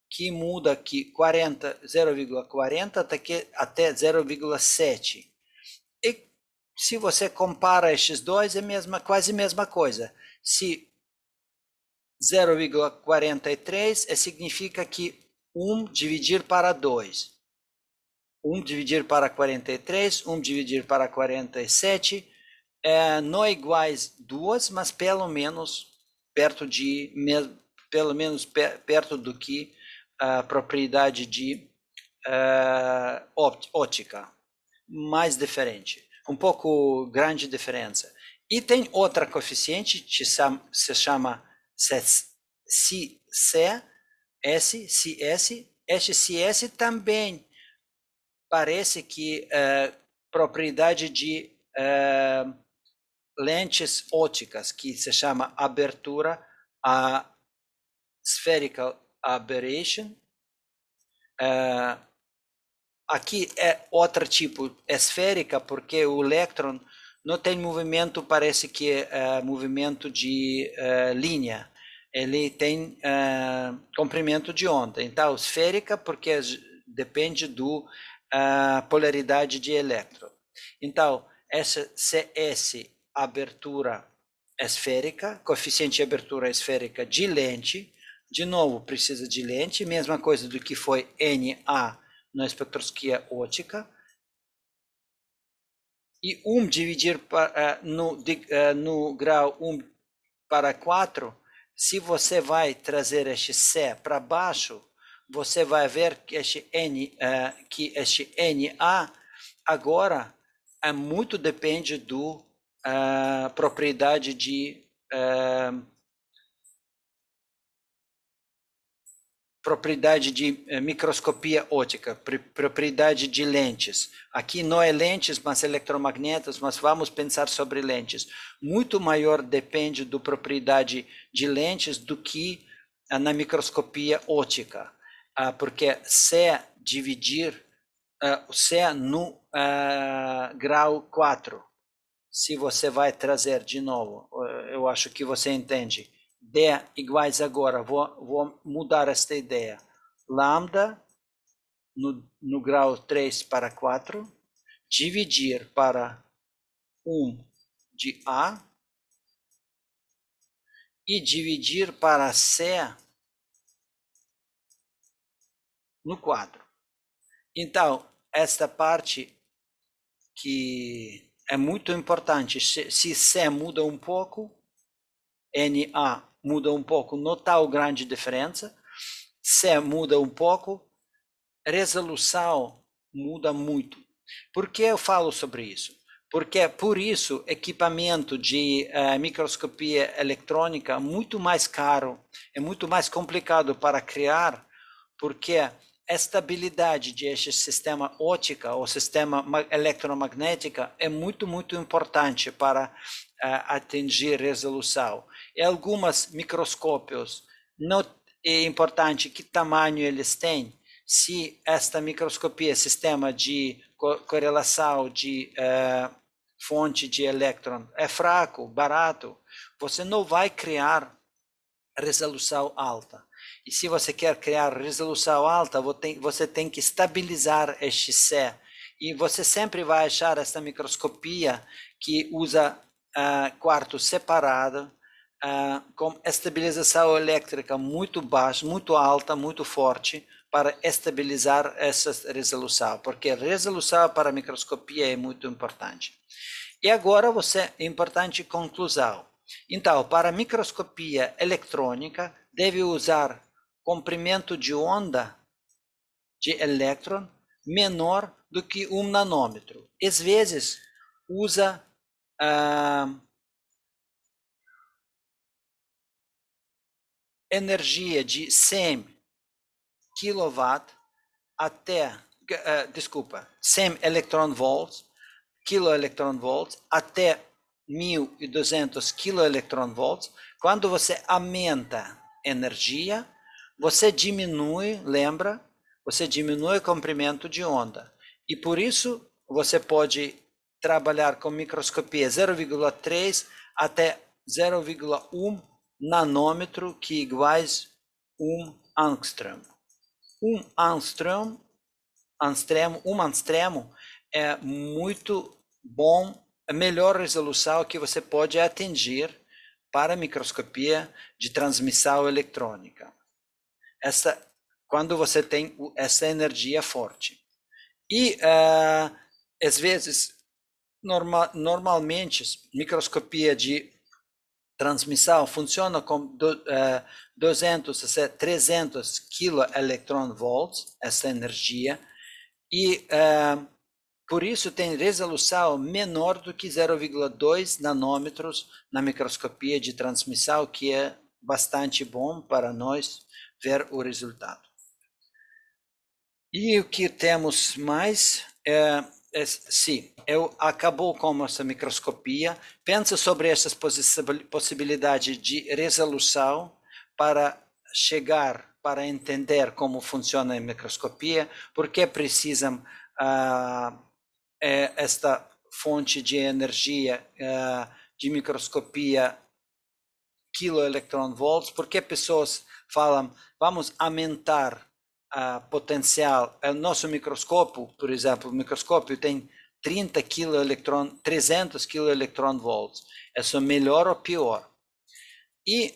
que muda aqui 0,40 até 0,7. E se você compara estes dois, é quase a mesma coisa. Se 0,43 significa que 1 dividir para 2. 1 dividir para 43, 1 dividir para 47, não é iguais 2, mas pelo menos perto do que a propriedade de ótica, mais diferente, um pouco grande diferença. E tem outra coeficiente que se chama CS. Este CS também parece que propriedade de lentes óticas, que se chama abertura, a spherical aberration. Aqui é outro tipo, esférica, porque o elétron não tem movimento, parece que é movimento de linha. Ele tem comprimento de onda. Então, esférica, porque depende do polaridade de elétron. Então, essa CS, abertura esférica, coeficiente de abertura esférica de lente, de novo, precisa de lente, mesma coisa do que foi NA na espectroscopia ótica. E 1 dividir no grau 1 para 4, se você vai trazer este C para baixo, você vai ver que este NA agora muito depende do propriedade de microscopia ótica, propriedade de lentes. Aqui não é lentes, mas eletromagnetos, mas vamos pensar sobre lentes. Muito maior depende da propriedade de lentes do que na microscopia ótica, porque C dividir C no grau 4. Se você vai trazer de novo, eu acho que você entende. D iguais agora, vou mudar esta ideia. Lambda no grau 3 para 4, dividir para 1 de A e dividir para C no 4. Então, esta parte que é muito importante, se C muda um pouco, NA muda um pouco, não tal grande diferença, C muda um pouco, resolução muda muito. Por que eu falo sobre isso? Porque, por isso, equipamento de microscopia eletrônica é muito mais caro, é muito mais complicado para criar, porque a estabilidade deste sistema ótica ou sistema eletromagnética é muito, muito importante para atingir resolução. E alguns microscópios, não é importante que tamanho eles têm, se esta microscopia, sistema de correlação de fonte de elétron é fraco, barato, você não vai criar resolução alta. E se você quer criar resolução alta, você tem que estabilizar este C. E você sempre vai achar esta microscopia que usa quarto separado, com estabilização elétrica muito baixa, muito alta, muito forte, para estabilizar essa resolução, porque a resolução para a microscopia é muito importante. E agora é importante conclusão. Então, para a microscopia eletrônica, deve usar comprimento de onda de elétron menor do que 1 nanômetro. Às vezes, usa energia de SEM kW até, 100 electron-volts, kiloelectron-volts, até 1.200 kiloelectron-volts. Quando você aumenta energia, você diminui, lembra? Você diminui o comprimento de onda. E por isso, você pode trabalhar com microscopia 0,3 até 0,1 nanômetro, que é iguais 1 angstrom. 1 angstrom é muito bom, a melhor resolução que você pode atingir para microscopia de transmissão eletrônica. Quando você tem essa energia forte. E, às vezes, normalmente, microscopia de transmissão funciona com 200 a 300 kiloelectron-volts, essa energia, e por isso tem resolução menor do que 0,2 nanômetros na microscopia de transmissão, que é bastante bom para nós ver o resultado. E o que temos mais? Sim, acabou com essa microscopia. Pensa sobre essas possibilidades de resolução para chegar, para entender como funciona a microscopia, porque precisam esta fonte de energia de microscopia kiloelectron-volts, porque pessoas falam, vamos aumentar potencial. O nosso microscópio, por exemplo, o microscópio tem 300 kiloelectron-volts. Isso é melhor ou pior? E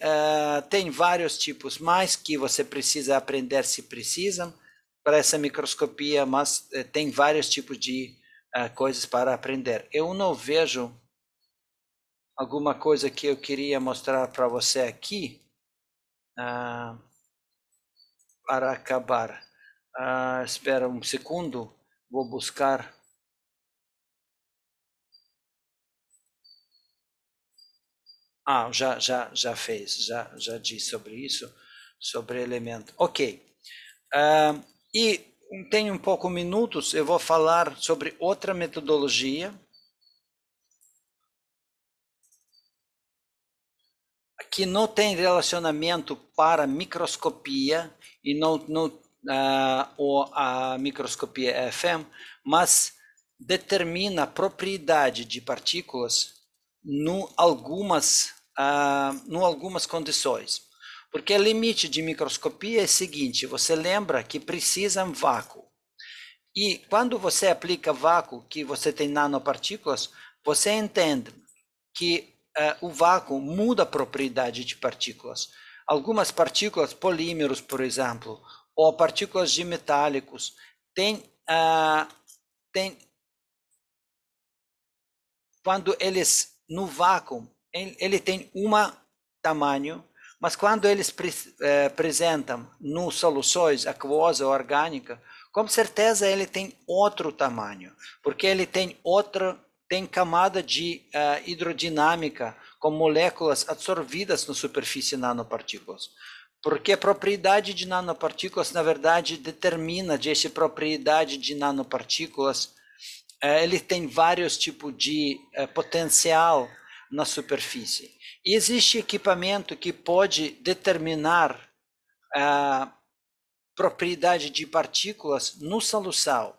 tem vários tipos mais que você precisa aprender se precisam para essa microscopia, mas tem vários tipos de coisas para aprender. Eu não vejo alguma coisa que eu queria mostrar para você aqui. Para acabar. Espera um segundo, vou buscar. Já fez, já disse sobre isso, sobre elemento. Ok. E tem um pouco minutos, eu vou falar sobre outra metodologia. Que não tem relacionamento para microscopia e ou a microscopia FM, mas determina a propriedade de partículas em algumas condições. Porque o limite de microscopia é o seguinte, você lembra que precisa de vácuo. E quando você aplica vácuo, que você tem nanopartículas, você entende que o vácuo muda a propriedade de partículas. Algumas partículas, polímeros, por exemplo, ou partículas de metálicos, quando eles no vácuo, ele tem tamanho, mas quando eles apresentam no soluções aquosa ou orgânica, com certeza ele tem outro tamanho, porque ele tem camada de hidrodinâmica com moléculas absorvidas na superfície de nanopartículas. Porque a propriedade de nanopartículas, na verdade, determina essa propriedade de nanopartículas. Ele tem vários tipos de potencial na superfície. E existe equipamento que pode determinar a propriedade de partículas no solução.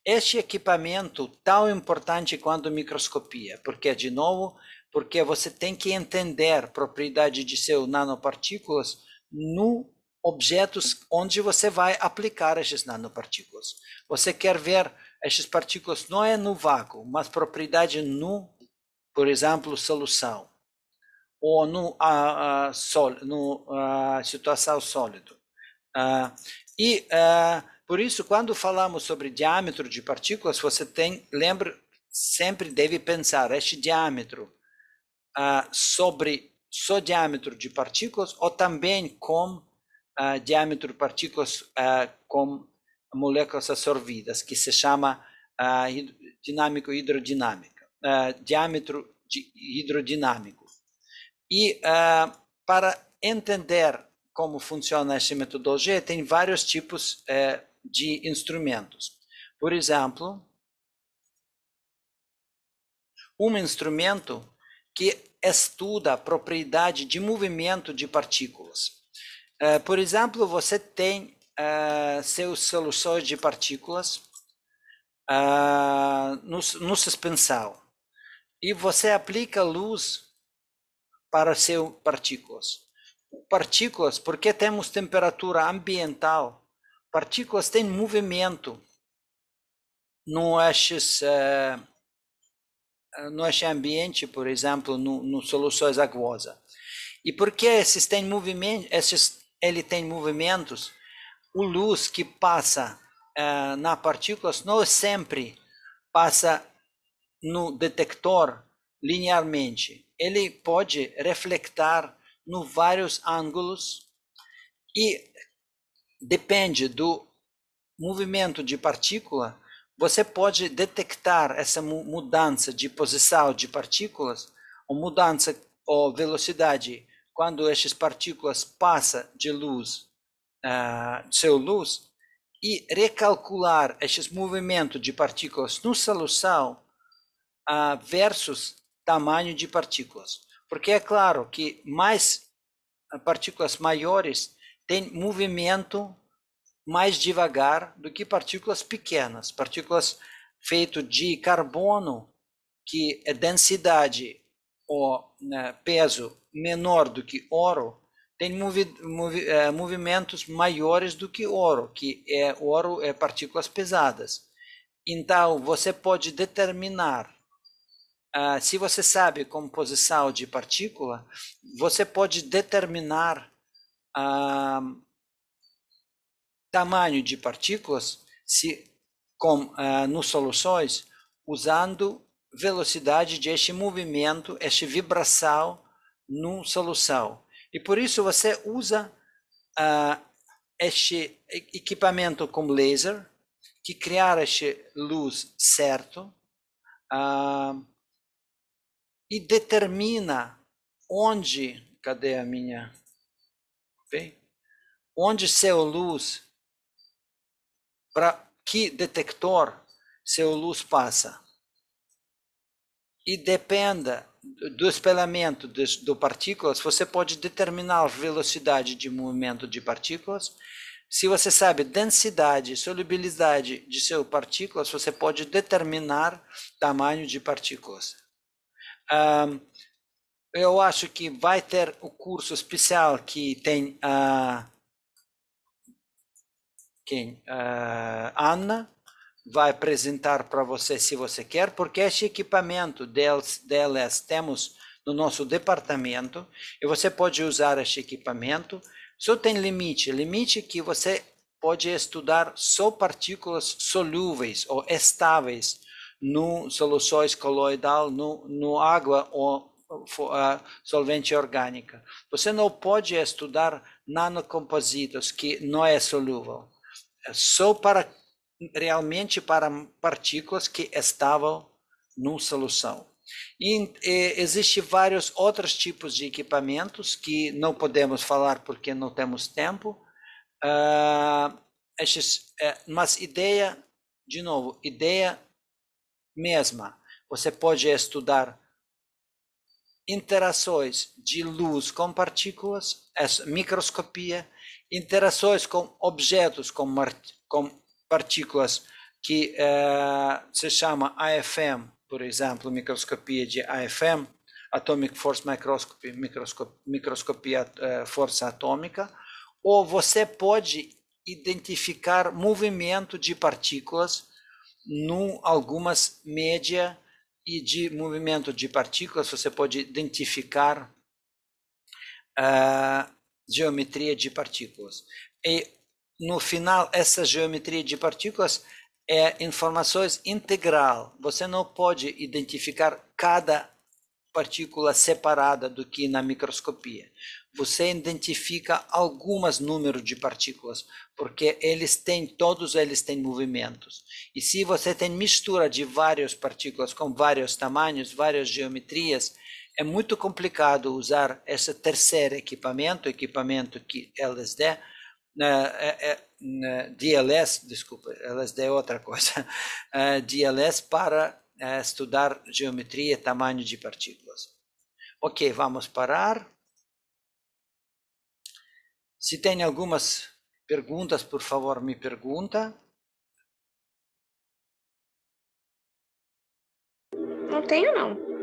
Este equipamento tão importante quanto a microscopia, porque, de novo, porque você tem que entender a propriedade de seus nanopartículas no objetos onde você vai aplicar essas nanopartículas. Você quer ver essas partículas não é no vácuo, mas propriedade no, por exemplo, solução, ou no situação sólido. Por isso, quando falamos sobre diâmetro de partículas, você sempre deve pensar este diâmetro sobre só diâmetro de partículas ou também com diâmetro de partículas com moléculas absorvidas, que se chama dinâmico hidrodinâmico, diâmetro hidrodinâmico. E para entender como funciona essa metodologia, tem vários tipos de instrumentos. Por exemplo, um instrumento que estuda a propriedade de movimento de partículas. Por exemplo, você tem seus soluções de partículas no suspensal e você aplica luz para seus partículas. Partículas, porque temos temperatura ambiental, partículas têm movimento no eixo ambiente, por exemplo, no soluções aquosas. E porque esses têm movimentos, ele tem movimentos, o luz que passa na partículas não sempre passa no detector linearmente. Ele pode refletar em vários ângulos e depende do movimento de partícula. Você pode detectar essa mudança de posição de partículas, ou mudança ou velocidade, quando essas partículas passam de luz, seu luz, e recalcular esses movimentos de partículas no solução versus tamanho de partículas. Porque é claro que mais partículas maiores têm movimento mais devagar do que partículas pequenas. Partículas feitas de carbono, que é densidade ou peso menor do que ouro, tem movimentos maiores do que ouro, ouro é partículas pesadas. Então, você pode determinar, se você sabe a composição de partícula, você pode determinar tamanho de partículas nos soluções, usando velocidade de este movimento, esta vibração no solução. E por isso você usa este equipamento com laser, que criar esta luz certo, e determina onde, cadê a minha, onde seu luz, para que detector seu luz passa. E depende do espelhamento de partículas, você pode determinar a velocidade de movimento de partículas. Se você sabe densidade, solubilidade de suas partículas, você pode determinar tamanho de partículas. Eu acho que vai ter o curso especial que tem Ana vai apresentar para você, se você quer, porque este equipamento DLS temos no nosso departamento e você pode usar este equipamento. Só tem limite que você pode estudar só partículas solúveis ou estáveis no soluções coloidal, no água ou solvente orgânica. Você não pode estudar nanocompositos, que não é solúvel. É só realmente para partículas que estavam na solução. E existem vários outros tipos de equipamentos que não podemos falar porque não temos tempo. Mas ideia, de novo, ideia mesma. Você pode estudar interações de luz com partículas, microscopia, interações com objetos, com partículas que se chama AFM, por exemplo, microscopia de AFM, Atomic Force Microscopy, microscopia força atômica, ou você pode identificar movimento de partículas em algumas média e de movimento de partículas, você pode identificar geometria de partículas. E no final, essa geometria de partículas é informações integral. Você não pode identificar cada partícula separada do que na microscopia. Você identifica alguns números de partículas, porque todos eles têm movimentos. E se você tem mistura de várias partículas com vários tamanhos, várias geometrias, É muito complicado usar esse terceiro equipamento que LSD, DLS, desculpa, LSD é outra coisa, DLS para estudar geometria e tamanho de partículas. Ok, vamos parar. Se tem algumas perguntas, por favor, me pergunta. Não tenho, não.